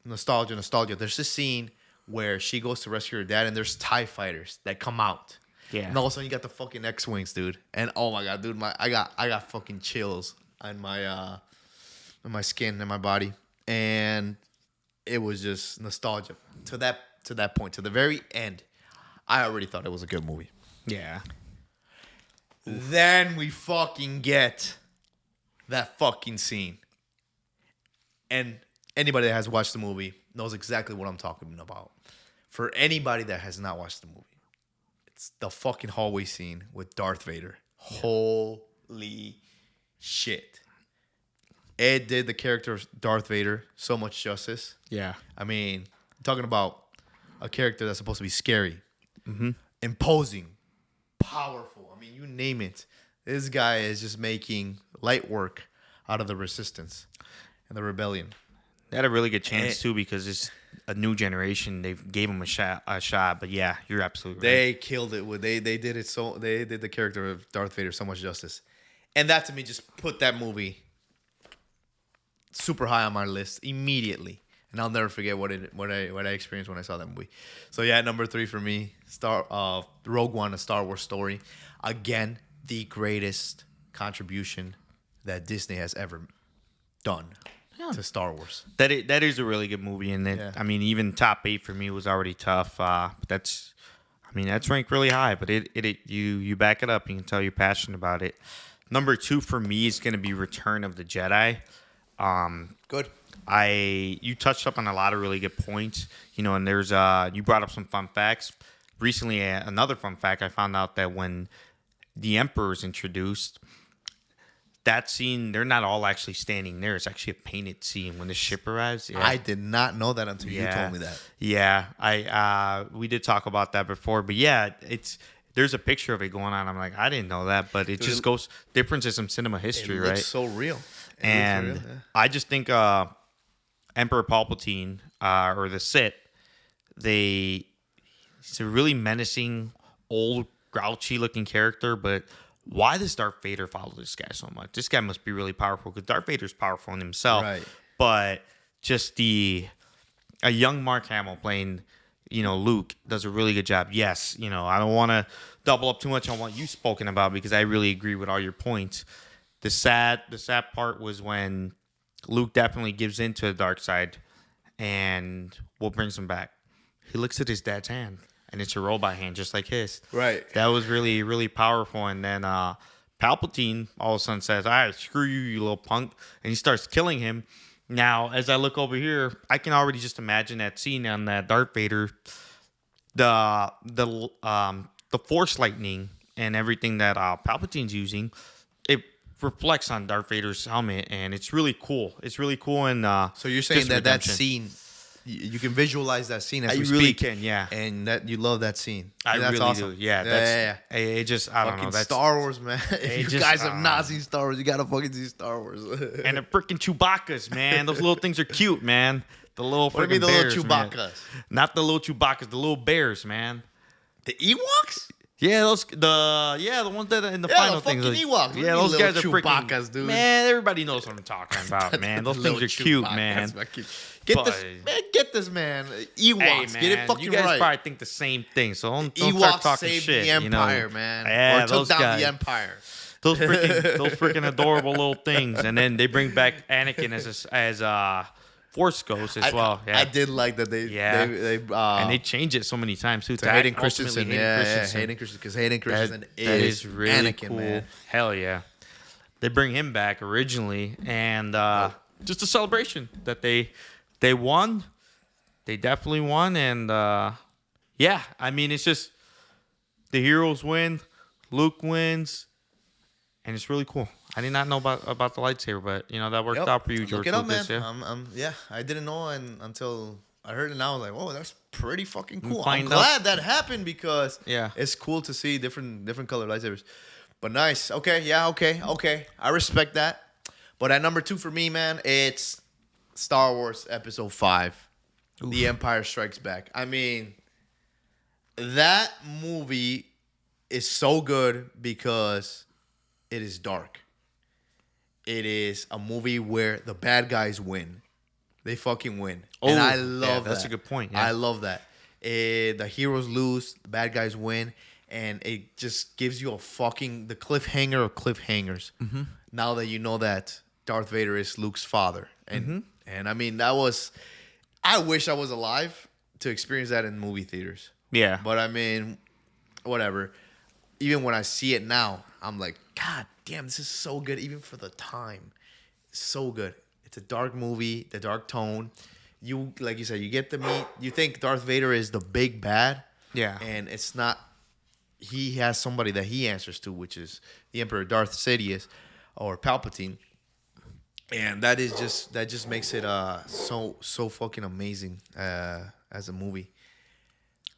nostalgia. There's this scene where she goes to rescue her dad and there's TIE fighters that come out. Yeah. And all of a sudden you got the fucking X-Wings, dude. And oh my god, dude, I got fucking chills on my skin and my body. And it was just nostalgia. To that point, to the very end, I already thought it was a good movie. Yeah. Then we fucking get that fucking scene. And anybody that has watched the movie knows exactly what I'm talking about. For anybody that has not watched the movie, it's the fucking hallway scene with Darth Vader. Yeah. Holy shit. Ed did the character of Darth Vader so much justice. Yeah. I mean, talking about a character that's supposed to be scary, imposing, powerful. I mean, you name it. This guy is just making light work out of the resistance and the rebellion. They had a really good chance too because it's a new generation. They gave him a shot. But yeah, you're absolutely right. They killed it. They did it so. They did the character of Darth Vader so much justice, and that to me just put that movie super high on my list immediately. And I'll never forget what I experienced when I saw that movie. So yeah, number 3 for me, Rogue One, a Star Wars story. Again, the greatest contribution that Disney has ever done to Star Wars. That is a really good movie, and I mean, even top 8 for me was already tough. But that's ranked really high. But you back it up. You can tell you're passionate about it. Number 2 for me is going to be Return of the Jedi. Good. You touched up on a lot of really good points, and there's you brought up some fun facts. Recently, another fun fact, I found out that when the Emperor is introduced, that scene, they're not all actually standing there. It's actually a painted scene when the ship arrives. Yeah. I did not know that until you told me that. Yeah, we did talk about that before, but yeah, there's a picture of it going on. I'm like, I didn't know that, but it just goes differences in cinema history, right? It's so real. And I just think Emperor Palpatine or the Sith, he's a really menacing, old, grouchy looking character, but why does Darth Vader follow this guy so much? This guy must be really powerful because Darth Vader's powerful in himself. Right. But just a young Mark Hamill playing, Luke does a really good job. Yes, I don't want to double up too much on what you've spoken about because I really agree with all your points. The sad part was when Luke definitely gives into the dark side, and what brings him back? He looks at his dad's hand, and it's a robot hand just like his. Right. That was really, really powerful. And then Palpatine all of a sudden says, all right, screw you, you little punk. And he starts killing him. Now, as I look over here, I can already just imagine that scene on that Darth Vader, the Force lightning and everything that Palpatine's using, it reflects on Darth Vader's helmet, and it's really cool. It's really cool. And so you're saying that scene, you can visualize that scene as we really speak. Can, yeah. And that you love that scene. I that's really awesome. do. Yeah. It just, I don't know. That's Star Wars, man. If you guys have not seen Star Wars, you gotta fucking see Star Wars. And the freaking Chewbacca's, man. Those little things are cute, man. The little freaking What do you mean the bears, little man. Chewbacca's? Not the little Chewbacca's, the little bears, man. The Ewoks? Yeah, the ones that are in the final the fucking things. Ewoks. Yeah, those guys are freaking Chewbacca's, dude. Man, everybody knows what I'm talking about, man. Those things are cute, man. Get this, man. Ewoks. Hey, man, get it fucking you guys right. probably think the same thing, so don't Ewoks start talking saved shit. the Empire, man. Yeah, or took down guys. the Empire. Those freaking adorable little things, and then they bring back Anakin as Force Ghost as well. Yeah. I did like that they and they change it so many times too. to Hayden Christensen. Hayden Christensen, because Hayden Christensen is really Anakin, cool. man. Hell yeah, they bring him back originally, and just a celebration that they won. They definitely won, and yeah, I mean it's just the heroes win, Luke wins, and it's really cool. I did not know about the lightsaber, but that worked out for you, George Look it up, Lucas. man. Yeah. I didn't know until I heard it now. I was like, "Whoa, that's pretty fucking cool." Find I'm out. glad that happened because Yeah. it's cool to see different color lightsabers. But nice. Okay, okay. I respect that. But at number 2 for me, man, it's Star Wars Episode 5, The Empire Strikes Back. I mean, that movie is so good because it is dark. It is a movie where the bad guys win. They fucking win. And I love that. That's a good point. Yeah. I love that. The heroes lose, the bad guys win, and it just gives you the cliffhanger of cliffhangers. Mm-hmm. Now that you know that Darth Vader is Luke's father. And I mean, I wish I was alive to experience that in movie theaters. Yeah. But I mean, whatever. Even when I see it now, I'm like, God damn, this is so good, even for the time. It's so good. It's a dark movie, the dark tone. You, like you said, you get to meet, you think Darth Vader is the big bad. Yeah. And it's not. He has somebody that he answers to, which is the Emperor Darth Sidious or Palpatine. And that just makes it so fucking amazing as a movie.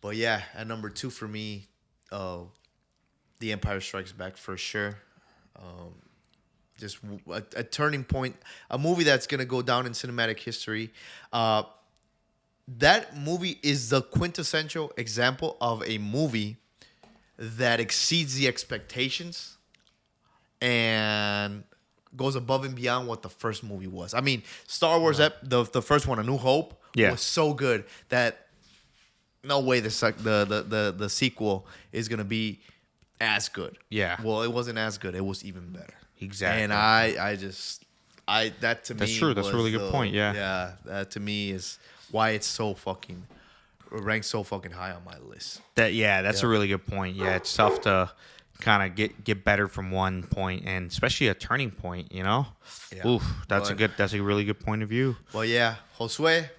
But yeah, at number 2 for me, The Empire Strikes Back for sure. Just a turning point, a movie that's gonna go down in cinematic history. That movie is the quintessential example of a movie that exceeds the expectations and goes above and beyond what the first movie was. I mean, Star Wars, the first one, A New Hope, was so good that no way the sequel is gonna be as good. Yeah. Well, it wasn't as good. It was even better. Exactly. And I that to That's me true. That's a was really good point. Yeah. yeah, that to me is why it's so fucking ranked so fucking high on my list. That's Yeah. a really good point. Yeah, it's tough to kind of get better from one point, and especially a turning point. You know, Yeah. oof, that's a really good point of view. Well, yeah, Josue.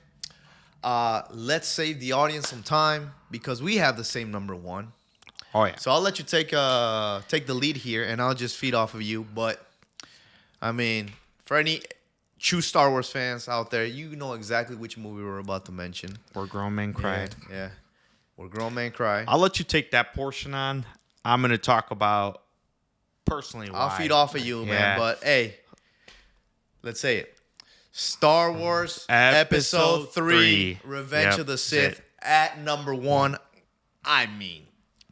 Let's save the audience some time because we have the same number one. Oh yeah, So I'll let you take the lead here, and I'll just feed off of you. But I mean, for any true Star Wars fans out there, you know exactly which movie we're about to mention. where grown men cry. Yeah. Where grown men cry. I'll let you take that portion on. I'm gonna talk about personally why. I'll feed off of you, man. Yeah. But hey, let's say it. Star Wars Episode Episode 3, 3. Revenge Yep, of the that's Sith it. at number 1. I mean,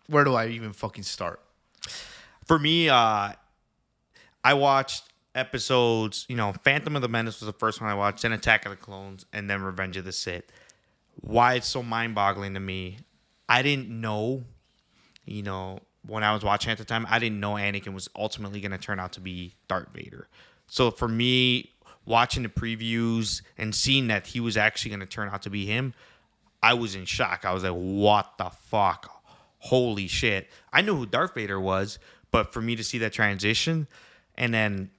where do I even fucking start? For me, I watched episodes. Phantom of the Menace was the first one I watched, then Attack of the Clones, and then Revenge of the Sith. Why it's so mind-boggling to me, I didn't know. When I was watching at the time, I didn't know Anakin was ultimately going to turn out to be Darth Vader. So for me, watching the previews and seeing that he was actually going to turn out to be him, I was in shock. I was like, what the fuck? Holy shit. I knew who Darth Vader was, but for me to see that transition, and then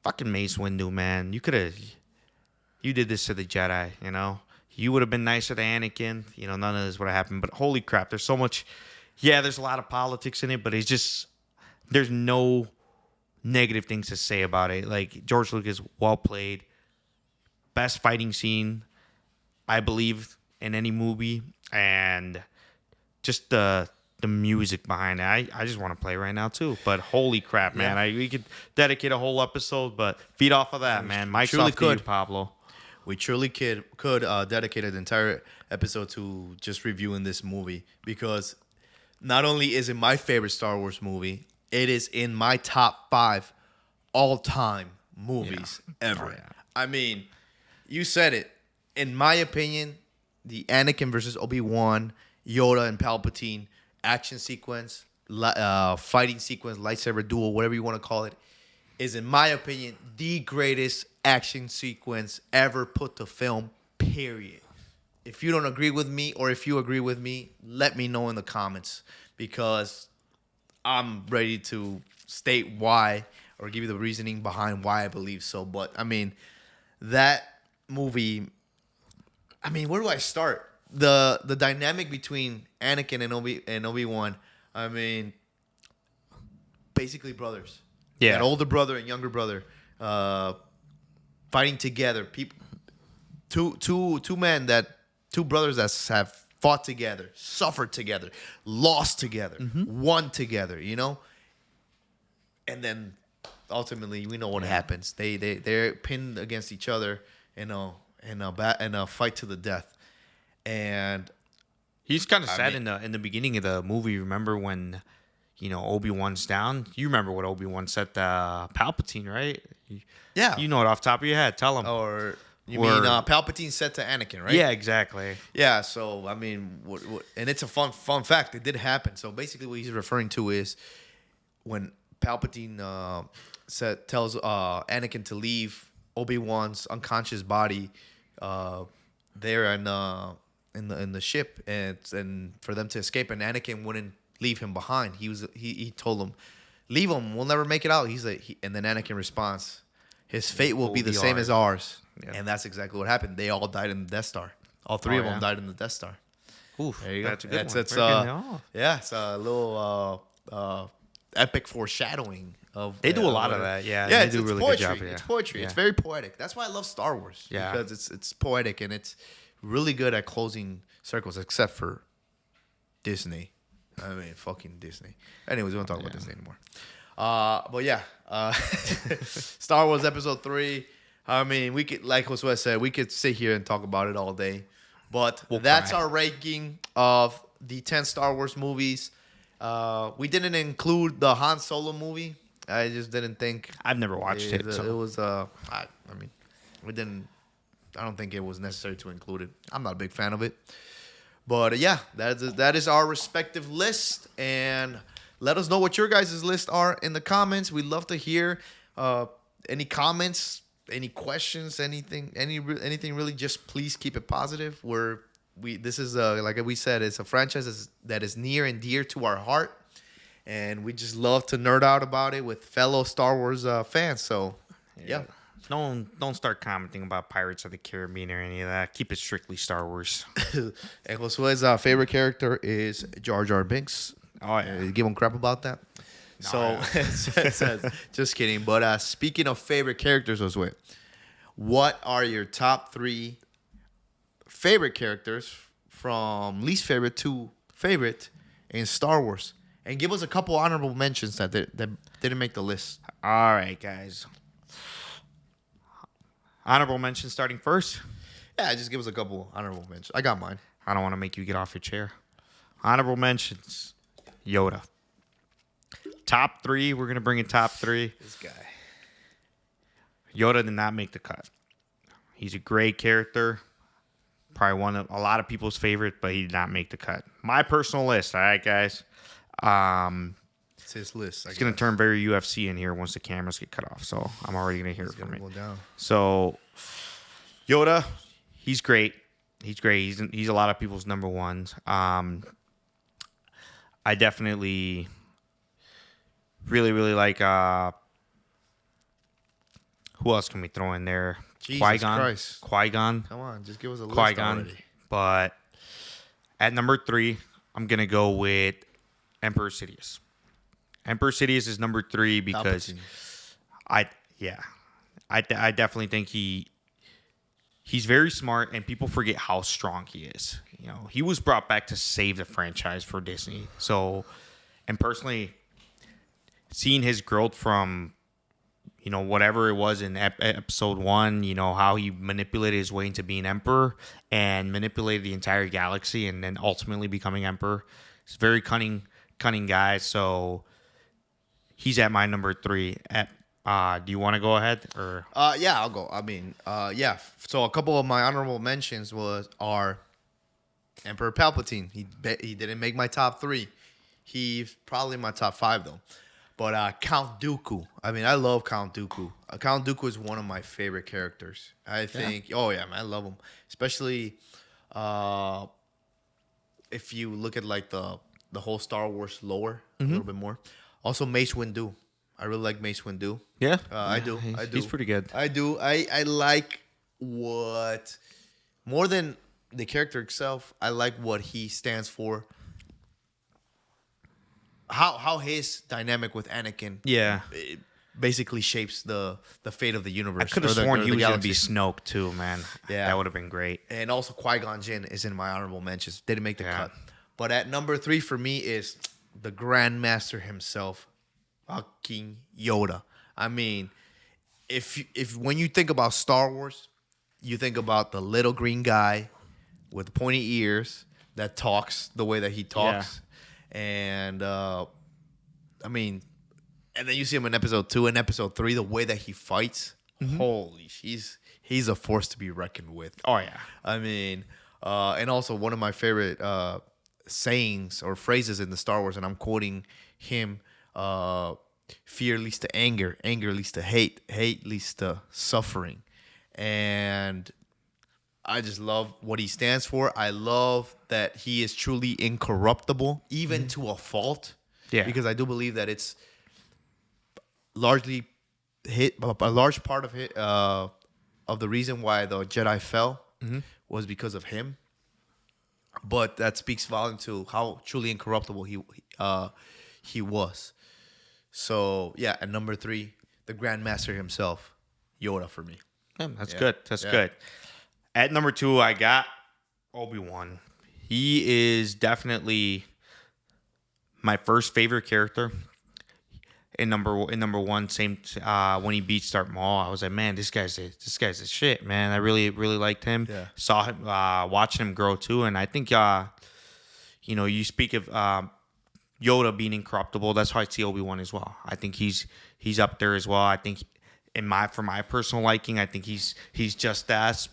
fucking Mace Windu, man, you did this to the Jedi, You would have been nicer to Anakin, none of this would have happened. But holy crap, there's so much. Yeah, there's a lot of politics in it, but there's no negative things to say about it. Like, George Lucas, well played. Best fighting scene, I believe, in any movie. And just the music behind it. I just want to play right now, too. But holy crap, man. Yeah. We could dedicate a whole episode, but feed off of that, man. Mike's truly off to you, could. Pablo. We truly could dedicate an entire episode to just reviewing this movie because not only is it my favorite Star Wars movie, it is in my top 5 all-time movies ever. Oh, yeah. I mean, you said it. In my opinion, the Anakin versus Obi-Wan, Yoda and Palpatine action sequence, fighting sequence, lightsaber duel, whatever you want to call it, is, in my opinion, the greatest action sequence ever put to film, period. If you don't agree with me or if you agree with me, let me know in the comments because I'm ready to state why or give you the reasoning behind why I believe so. But, I mean, that movie, where do I start? The dynamic between Anakin and Obi-Wan, basically brothers. Yeah. That older brother and younger brother fighting together. Two brothers that have fought together, suffered together, lost together, won together, And then ultimately we know what happens. They're pinned against each other in a fight to the death. And He's kind of sad in the beginning of the movie. Remember when, Obi-Wan's down? You remember what Obi-Wan said to Palpatine, right? yeah. You know it off the top of your head. Tell him. Or you mean Palpatine said to Anakin, right? Yeah, exactly. Yeah, so and it's a fun fact. It did happen. So basically, what he's referring to is when Palpatine tells Anakin to leave Obi-Wan's unconscious body there in the ship, and for them to escape, and Anakin wouldn't leave him behind. He told him, "Leave him. We'll never make it out." And then Anakin responds, "His fate will be the same as ours." Yeah. And that's exactly what happened. They all died in the Death Star. All three of them died in the Death Star. Oof, there you go. That's a good one. It's a little epic foreshadowing of. They do a lot of that. Yeah, yeah. They do a really poetry. good job. Yeah. It's poetry. Yeah. It's very poetic. That's why I love Star Wars. Yeah. Because it's poetic and it's really good at closing circles, except for Disney. Fucking Disney. Anyways, we don't talk about Disney anymore. But yeah, Star Wars Episode 3. We could, like Josue said, we could sit here and talk about it all day. But that's our ranking of the 10 Star Wars movies. We didn't include the Han Solo movie. I just didn't think. I've never watched it. It was. We didn't. I don't think it was necessary to include it. I'm not a big fan of it. But yeah, that is our respective list. And Let us know what your guys' list are in the comments. We'd love to hear any comments, any questions, anything really. Just please keep it positive. This is like we said, it's a franchise that is near and dear to our heart, and we just love to nerd out about it with fellow Star Wars fans. So yeah. Don't start commenting about Pirates of the Caribbean or any of that. Keep it strictly Star Wars. And Josue's favorite character is Jar Jar Binks. Oh yeah. Give him crap about that. No, Just kidding. But speaking of favorite characters, Josue, what are your top 3 favorite characters from least favorite to favorite in Star Wars? And give us a couple honorable mentions that didn't make the list. All right, guys. Honorable mention starting first. Yeah, just give us a couple honorable mentions. I got mine. I don't want to make you get off your chair. Honorable mentions. Yoda. Top 3. We're going to bring in top 3. This guy. Yoda did not make the cut. He's a great character. Probably one of a lot of people's favorite, but he did not make the cut. My personal list. All right, guys. It's his list. It's going to turn very UFC in here once the cameras get cut off. So I'm already going to hear it from it. Go down. So Yoda, he's great. He's great. He's a lot of people's number ones. I definitely really like who else can we throw in there? Jesus Qui-Gon. Christ. Qui-Gon. Come on, just give us a list Qui-Gon. already. But at number 3, I'm gonna go with Emperor Sidious. Emperor Sidious is number 3 because Palpatine. I definitely think he's very smart, and people forget how strong he is. You know, he was brought back to save the franchise for Disney. So, and personally, seeing his growth from, you know, whatever it was in episode 1, you know, how he manipulated his way into being emperor and manipulated the entire galaxy and then ultimately becoming emperor. He's a very cunning guy. So he's at my number 3. Do you want to go ahead or? Yeah, I'll go. I mean, yeah. So a couple of my honorable mentions are Emperor Palpatine. He didn't make my top 3. He's probably my top 5 though. But Count Dooku. I mean, I love Count Dooku. Count Dooku is one of my favorite characters. I think. Yeah. Oh yeah, man, I love him. Especially if you look at like the whole Star Wars lore a little bit more. Also, Mace Windu. I really like Mace Windu. Yeah, I do. He's pretty good. I do. I like what more than the character itself. I like what he stands for. How his dynamic with Anakin, it basically shapes the fate of the universe. I could have sworn he was going to be Snoke too, man. Yeah, that would have been great. And also Qui-Gon Jinn is in my honorable mentions. Didn't make the cut, but at number 3 for me is the Grandmaster himself, fucking Yoda. I mean, if when you think about Star Wars, you think about the little green guy with pointy ears that talks the way that he talks. And I mean, and then you see him in episode 2 and episode 3, the way that he fights. Holy, he's a force to be reckoned with. Oh yeah. I mean, and also one of my favorite sayings or phrases in the Star Wars, and I'm quoting him: "Fear leads to anger, anger leads to hate, hate leads to suffering," and I just love what he stands for. I love that he is truly incorruptible, even to a fault. Yeah. Because I do believe that it's largely a large part of it, of the reason why the Jedi fell was because of him. But that speaks volume to how truly incorruptible he was. So yeah, at number 3, the Grandmaster himself, Yoda for me. That's good. That's good. At number 2, I got Obi-Wan. He is definitely my first favorite character. In number 1, same when he beats Darth Maul, I was like, man, this guy's a shit, man. I really liked him. Yeah. Saw him, watching him grow too, and I think you know, you speak of Yoda being incorruptible. That's how I see Obi-Wan as well. I think he's up there as well. I think for my personal liking, I think he's just that,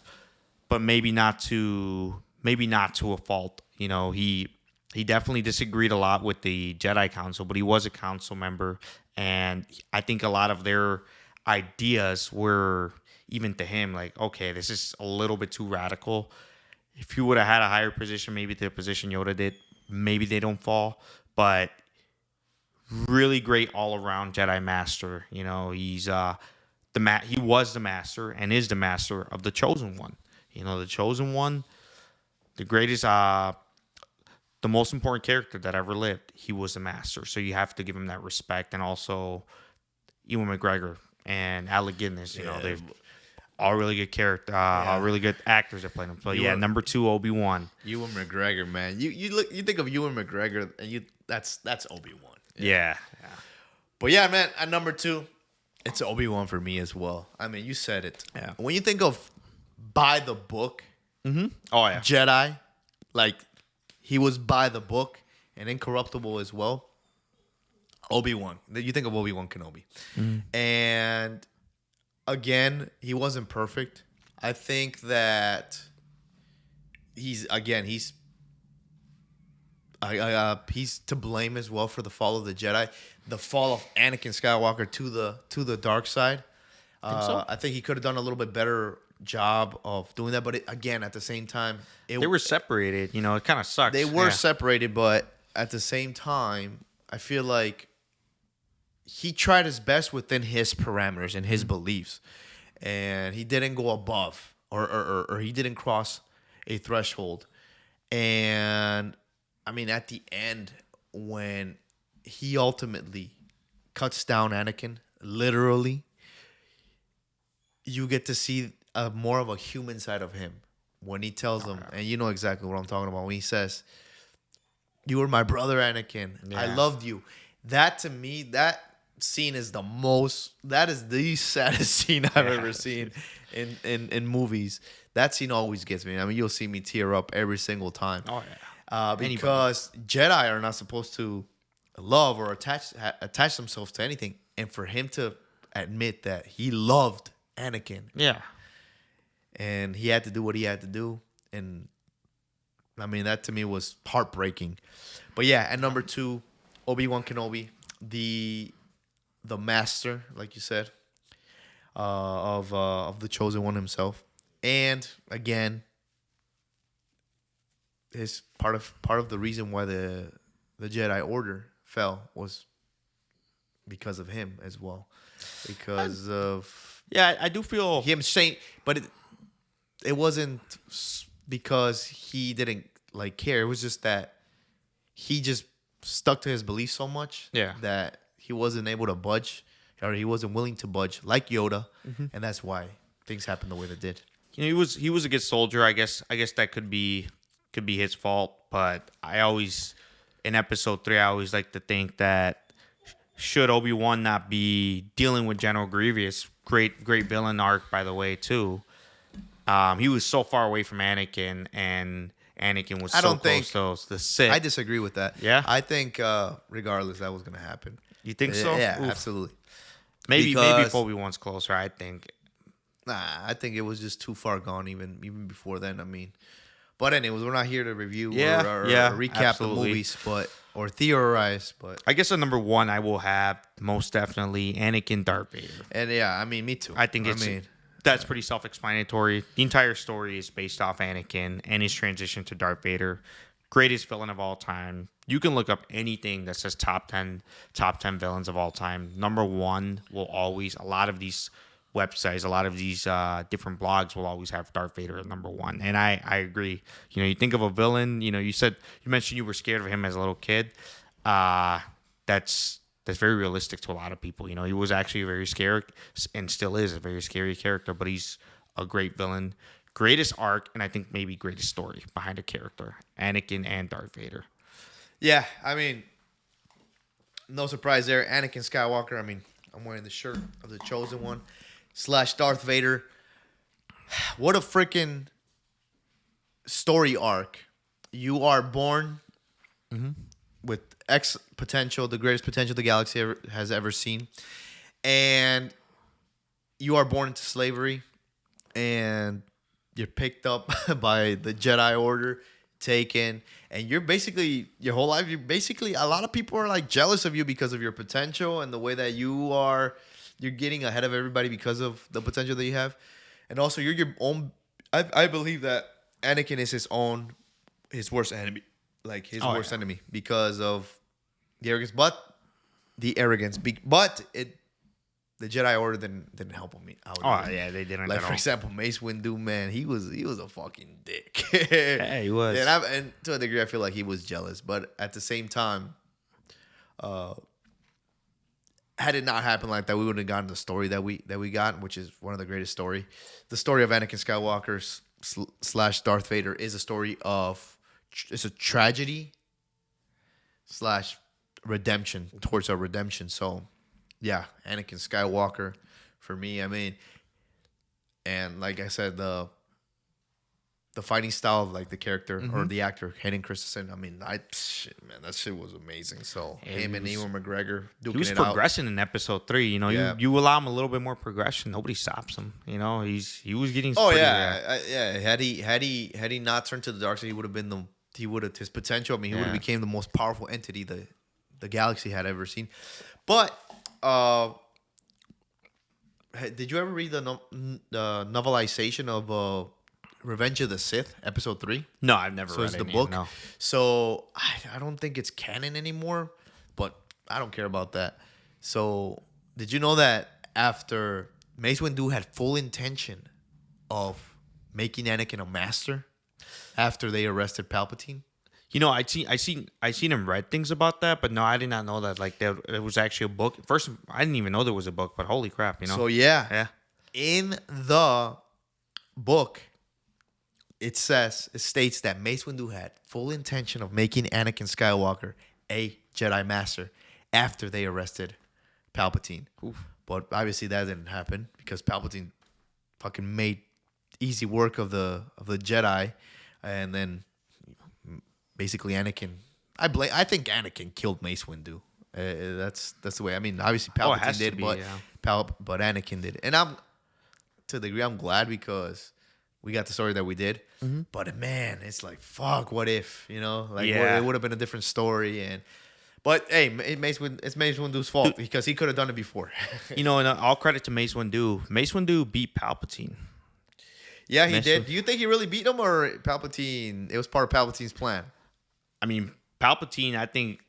but maybe not to a fault. You know, he he definitely disagreed a lot with the Jedi Council, but he was a council member, and I think a lot of their ideas were even to him like, okay, this is a little bit too radical. If you would have had a higher position, maybe the position Yoda did, maybe they don't fall. But really great all around Jedi Master. You know, he's he was the master and is the master of the Chosen One. You know, the Chosen One, the greatest, the most important character that ever lived. He was the master, so you have to give him that respect. And also, Ewan McGregor and Alec Guinness. You know, they've all really good character, all really good actors that played him. So number 2, Obi-Wan. Ewan McGregor, man. You think of Ewan McGregor and that's Obi-Wan. Yeah. But yeah, man, at number 2, it's Obi-Wan for me as well. I mean, you said it. Yeah. When you think of by the book, Oh yeah. Jedi, like he was by the book and incorruptible as well. Obi-Wan. You think of Obi-Wan Kenobi. And again, he wasn't perfect. I think that he's to blame as well for the fall of the Jedi, the fall of Anakin Skywalker to the dark side. I think he could have done a little bit better job of doing that, but again, at the same time, They were separated. You know, it kind of sucks. they were separated, but at the same time, I feel like he tried his best within his parameters and his beliefs, and he didn't go above or he didn't cross a threshold. And I mean, at the end, when he ultimately cuts down Anakin, literally, you get to see more of a human side of him when he tells him, and you know exactly what I'm talking about, when he says, "You were my brother, Anakin. I loved you." That, to me, that scene is that is the saddest scene I've ever seen in movies. That scene always gets me. I mean, you'll see me tear up every single time. Oh yeah. Because Jedi are not supposed to love or attach themselves to anything, and for him to admit that he loved Anakin, and he had to do what he had to do, and I mean, that to me was heartbreaking. But yeah, at number 2, Obi-Wan Kenobi, the master, like you said, of the Chosen One himself, and again, his part of the reason why the Jedi Order fell was because of him as well, because of I do feel him saying, but it wasn't because he didn't like care. It was just that he just stuck to his beliefs so much that he wasn't able to budge, or he wasn't willing to budge like Yoda, and that's why things happened the way they did. You know, he was a good soldier. I guess that could be his fault, but I always, in episode 3, I always like to think that should Obi-Wan not be dealing with General Grievous, great villain arc, by the way, too. He was so far away from Anakin, and Anakin was close to the Sith. I disagree with that. Yeah? I think regardless, that was going to happen. You think so? Yeah, Oof. absolutely. Maybe if Obi-Wan's closer, I think. Nah, I think it was just too far gone even before then. I mean, but anyways, we're not here to review or recap absolutely. the movies, or theorize. But I guess at number 1, I will have most definitely Anakin Darth Vader. And yeah, I mean, me too. I think that's pretty self-explanatory. The entire story is based off Anakin and his transition to Darth Vader. Greatest villain of all time. You can look up anything that says top 10 villains of all time. Number 1 will always, a lot of these websites, a lot of these different blogs will always have Darth Vader at number 1. And I agree. You know, you think of a villain, you know, you mentioned you were scared of him as a little kid. That's very realistic to a lot of people. You know, he was actually very scary and still is a very scary character, but he's a great villain. Greatest arc, and I think maybe greatest story behind a character, Anakin and Darth Vader. Yeah, I mean, no surprise there. Anakin Skywalker. I mean, I'm wearing the shirt of the Chosen One / Darth Vader. What a freaking story arc. You are born with X potential, the greatest potential the galaxy has ever seen. And you are born into slavery, and you're picked up by the Jedi Order. taken, and you're basically your whole life. You're basically a lot of people are like jealous of you because of your potential and the way that you are. You're getting ahead of everybody because of the potential that you have, and also you're your own. I believe that Anakin is his worst enemy, like his Oh, worst yeah. enemy because of the arrogance. But the Jedi Order didn't help him out. Oh either. yeah, they didn't Like at for all. example, Mace Windu, man, he was a fucking dick. Yeah, he was. And to a degree, I feel like he was jealous. But at the same time, had it not happened like that, we wouldn't have gotten the story that we got, which is one of the greatest story. The story of Anakin Skywalker slash Darth Vader is a story of it's a tragedy slash redemption towards a redemption. So yeah, Anakin Skywalker for me. I mean, and like I said, the fighting style of like the character or the actor Hayden Christensen. I mean, man, that shit was amazing. So Yeah, him and he was- Ewan McGregor duking He was it out. progressing in episode 3. You know, Yeah. you allow him a little bit more progression. Nobody stops him. You know, he was getting. Oh pretty yeah, yeah. Had he not turned to the dark side, he would have his potential. I mean, he would have Yeah. became the most powerful entity the galaxy had ever seen. But did you ever read the novelization of Revenge of the Sith, Episode 3? No, I've never So read it's the any, book. No. So I don't think it's canon anymore, but I don't care about that. So did you know that after Mace Windu had full intention of making Anakin a master after they arrested Palpatine? You know, I seen him read things about that, but no, I did not know that. Like, there it was actually a book. First, I didn't even know there was a book, but holy crap, you know. So yeah, Yeah. in the book, it states that Mace Windu had full intention of making Anakin Skywalker a Jedi Master after they arrested Palpatine. But obviously that didn't happen because Palpatine fucking made easy work of the Jedi, and then basically Anakin. I think Anakin killed Mace Windu. That's the way. I mean, obviously Oh, it Palpatine has to did, be, but yeah. but Anakin did, and I'm to the degree I'm glad because we got the story that we did. But man, it's like fuck. What if Like Yeah. it would have been a different story, but hey, it's Mace Windu's fault because he could have done it before. You know, and all credit to Mace Windu. Mace Windu beat Palpatine. Yeah, he Mace did. Windu- Do you think he really beat him, or Palpatine? It was part of Palpatine's plan. I mean, Palpatine, I think,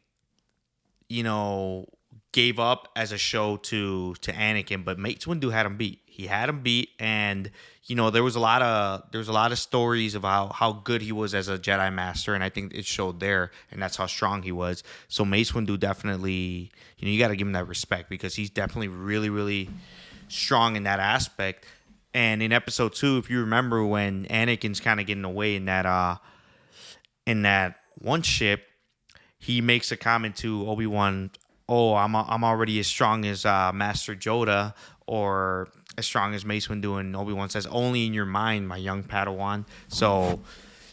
gave up as a show to Anakin, but Mace Windu had him beat. He had him beat, and there was a lot of stories of how good he was as a Jedi Master, and I think it showed there, and that's how strong he was. So Mace Windu definitely, you got to give him that respect because he's definitely really, really strong in that aspect. And in episode 2, if you remember when Anakin's kind of getting away in that one ship, he makes a comment to Obi-Wan, "Oh, I'm already as strong as Master Yoda, or as strong as Mace Windu." And Obi-Wan says, "Only in your mind, my young Padawan." So,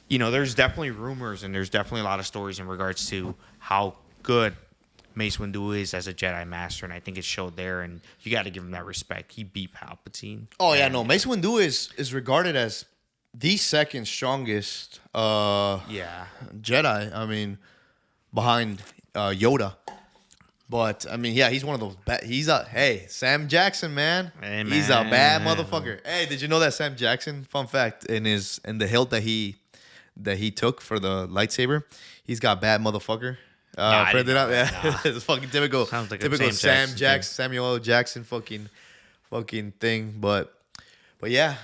there's definitely rumors and there's definitely a lot of stories in regards to how good Mace Windu is as a Jedi Master, and I think it showed there. And you got to give him that respect. He beat Palpatine. Oh yeah, no. Mace Windu is regarded as the second strongest Yeah. Jedi. I mean, behind Yoda. But I mean, yeah, he's one of those. He's Sam Jackson, man. Hey, He's a bad man. motherfucker. Hey, did you know that Sam Jackson? Fun fact: in the hilt that he took for the lightsaber, he's got bad motherfucker. I didn't Printed out. know that. Yeah, Nah. it's fucking typical. Sounds like a typical Sam Sam Jackson Jackson, Samuel L. Jackson, fucking thing. But yeah.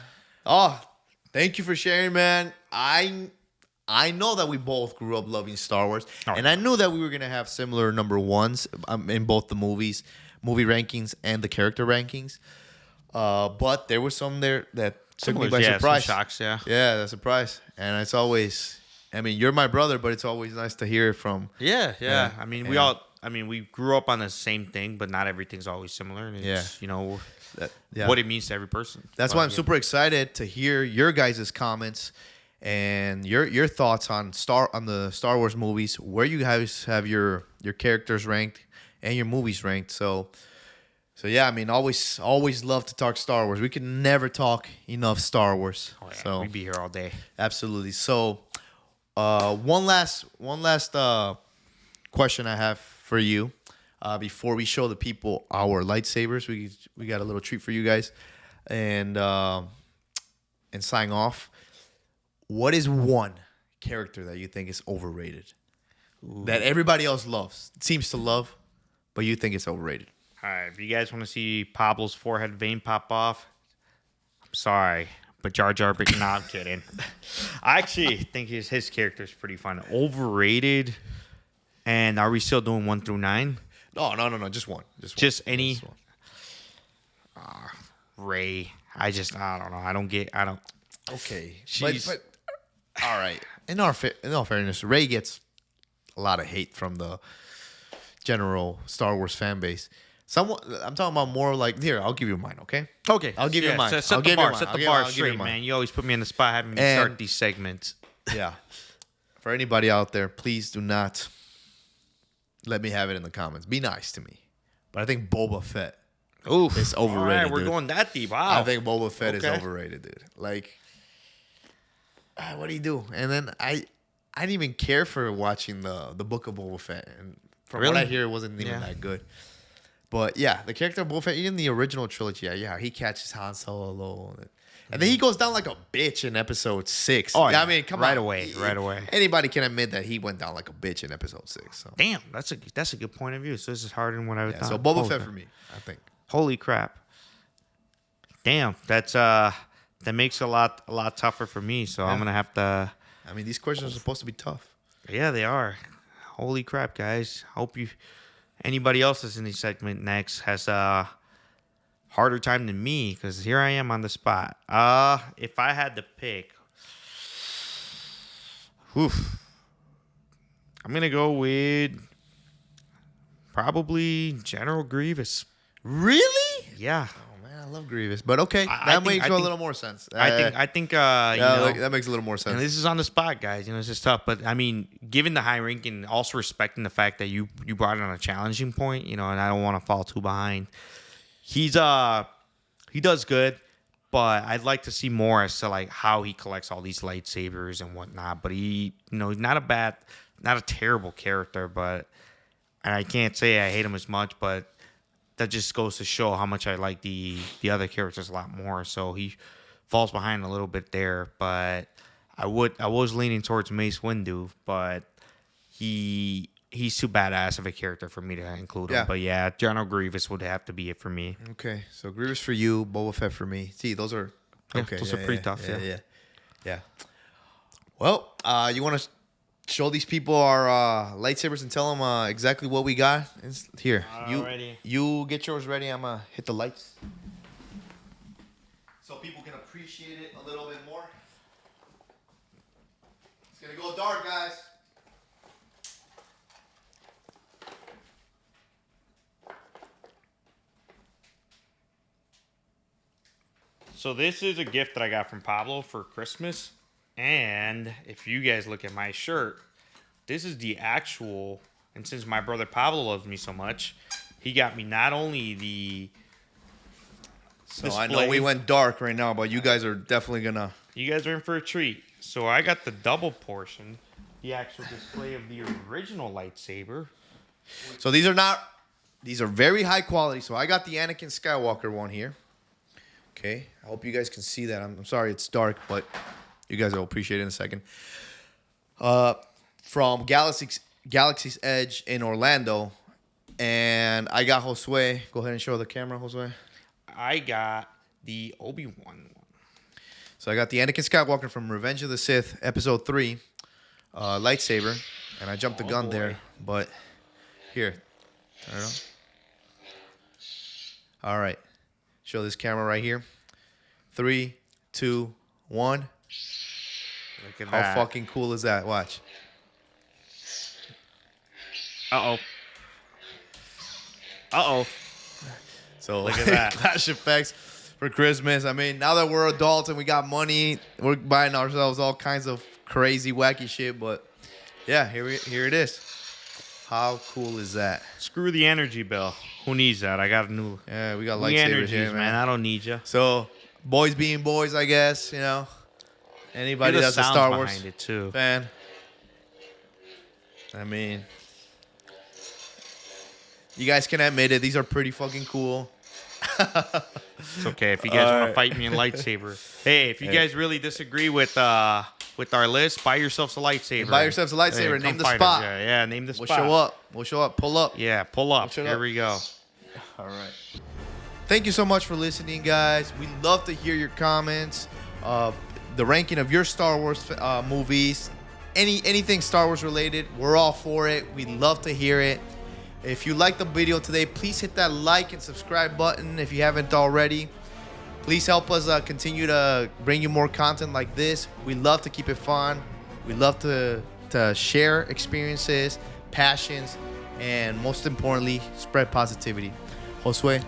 Oh, thank you for sharing, man. I know that we both grew up loving Star Wars, and I knew that we were gonna have similar number ones in both the movie rankings and the character rankings. But there was some there that took me by Some surprise. shocks, yeah. Yeah, that's a surprise, and it's always. I mean, you're my brother, but it's always nice to hear it from. Yeah. Yeah. I mean, Yeah. we grew up on the same thing, but not everything's always similar. And it's, Yeah. what it means to every person. That's But, why I'm yeah. super excited to hear your guys' comments and your thoughts on the Star Wars movies, where you guys have your characters ranked and your movies ranked. So yeah, I mean, always love to talk Star Wars. We can never talk enough Star Wars. Oh, yeah, So we'd be here all day. absolutely. So One last question I have for you. Before we show the people our lightsabers, we got a little treat for you guys, and sign off. What is one character that you think is overrated? That everybody else loves, seems to love, but you think it's overrated? All right, if you guys want to see Pablo's forehead vein pop off, I'm sorry, but Jar Jar Binks. No, I'm kidding. I actually think his character is pretty fun. Overrated. And are we still doing 1 through 9? No, just one. Just any. Just one. Ray. I don't know. I don't. Okay, She's- but all right. In all fairness, Ray gets a lot of hate from the general Star Wars fan base. I'm talking about more like, here, I'll give you mine, okay? Okay. I'll give you mine. Set I'll the give bar. you mine. Set I'll the give- bar I'll give you straight, mine. man. You always put me in the spot having me And- start these segments. Yeah. For anybody out there, please do not let me have it in the comments. Be nice to me. But I think Boba Fett Ooh, is overrated. All right, we're dude. going that deep. Wow. I think Boba Fett is Okay. overrated, dude. Like, what do you do? And then I didn't even care for watching the Book of Boba Fett, and from what Really? I hear, it wasn't even Yeah. that good. But yeah, the character of Boba Fett in the original trilogy, yeah, he catches Han Solo, and then he goes down like a bitch in Episode 6. Oh, yeah. I mean, come Right on, away, right away. Anybody can admit that he went down like a bitch in Episode 6. So Damn, that's a good point of view. So this is harder than what I yeah, thought. so Boba Holy Fett crap. for me, I think. Holy crap. Damn, that makes it a lot tougher for me. So I'm gonna have to. I mean, these questions are supposed to be tough. Yeah, they are. Holy crap, guys. Hope anybody else that's in this segment next has a harder time than me, because here I am on the spot. If I had to pick, I'm gonna go with probably General Grievous. Really? Yeah. Oh man, I love Grievous, but okay, I that think- makes I a think- little more sense. I think yeah, you know, like, that makes a little more sense. and this is on the spot, guys. You know, it's just tough. But I mean, given the high rank and also respecting the fact that you brought it on a challenging point, you know, and I don't want to fall too behind. He does good, but I'd like to see more as to like how he collects all these lightsabers and whatnot. But he's not a terrible character, but and I can't say I hate him as much, but that just goes to show how much I like the other characters a lot more. So he falls behind a little bit there, but I was leaning towards Mace Windu, but he's too badass of a character for me to include him. Yeah. But yeah, General Grievous would have to be it for me. Okay, so Grievous for you, Boba Fett for me. See, those are Yeah, okay. those are pretty tough, Yeah. Well, you want to show these people our lightsabers and tell them exactly what we got? Here, Alrighty. you get yours ready. I'm gonna hit the lights so people can appreciate it a little bit more. It's gonna go dark, guys. So this is a gift that I got from Pablo for Christmas. And if you guys look at my shirt, this is the actual, and since my brother Pablo loves me so much, he got me not only the So I know display- we went dark right now, but you guys are definitely gonna. You guys are in for a treat. So I got the double portion, the actual display of the original lightsaber. So these are very high quality. So I got the Anakin Skywalker one here. Okay, I hope you guys can see that. I'm sorry it's dark, but you guys will appreciate it in a second. From Galaxy's Edge in Orlando, and I got Josue. Go ahead and show the camera, Josue. I got the Obi-Wan one. So I got the Anakin Skywalker from Revenge of the Sith, Episode 3, lightsaber, and I jumped the gun boy. there, but here, turn it on. All right, show this camera right here. 3, 2, 1. Look at How that. fucking cool is that? Watch. Uh-oh. Uh-oh. So Look at that. Flash effects for Christmas. I mean, now that we're adults and we got money, we're buying ourselves all kinds of crazy, wacky shit. But yeah, here it is. How cool is that? Screw the energy bill. Who needs that? I got a new... Yeah, we got We lightsabers energies, here, man. man. I don't need you. So, boys being boys, I guess, you know. Anybody Hear the that's a sounds Star Wars behind it, too. fan, I mean, you guys can admit it. These are pretty fucking cool. It's okay if you guys want to Alright. fight me in lightsaber. Hey, if you guys really disagree with our list, buy yourselves a lightsaber. Buy yourselves a lightsaber. Hey, Name come the fight spot. us. Yeah, name the We'll spot. show up. We'll show up. Pull up. Yeah, pull up. show Here up. we go. All right. Thank you so much for listening, guys. We love to hear your comments. The ranking of your Star Wars movies. Anything Star Wars related, we're all for it. We love to hear it. If you liked the video today, please hit that like and subscribe button if you haven't already. Please help us continue to bring you more content like this. We love to keep it fun. We love to share experiences, passions, and most importantly, spread positivity. Josue,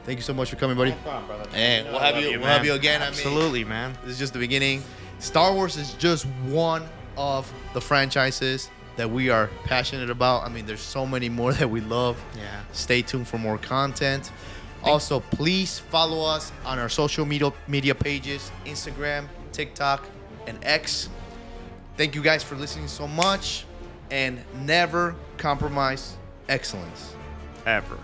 thank you so much for coming, buddy. No problem, brother. And we'll have you. We'll have you again. Absolutely, man. This is just the beginning. Star Wars is just one of the franchises that we are passionate about. I mean, there's so many more that we love. Yeah. Stay tuned for more content. Also, please follow us on our social media pages, Instagram, TikTok, and X. Thank you guys for listening so much, and never compromise excellence. Ever.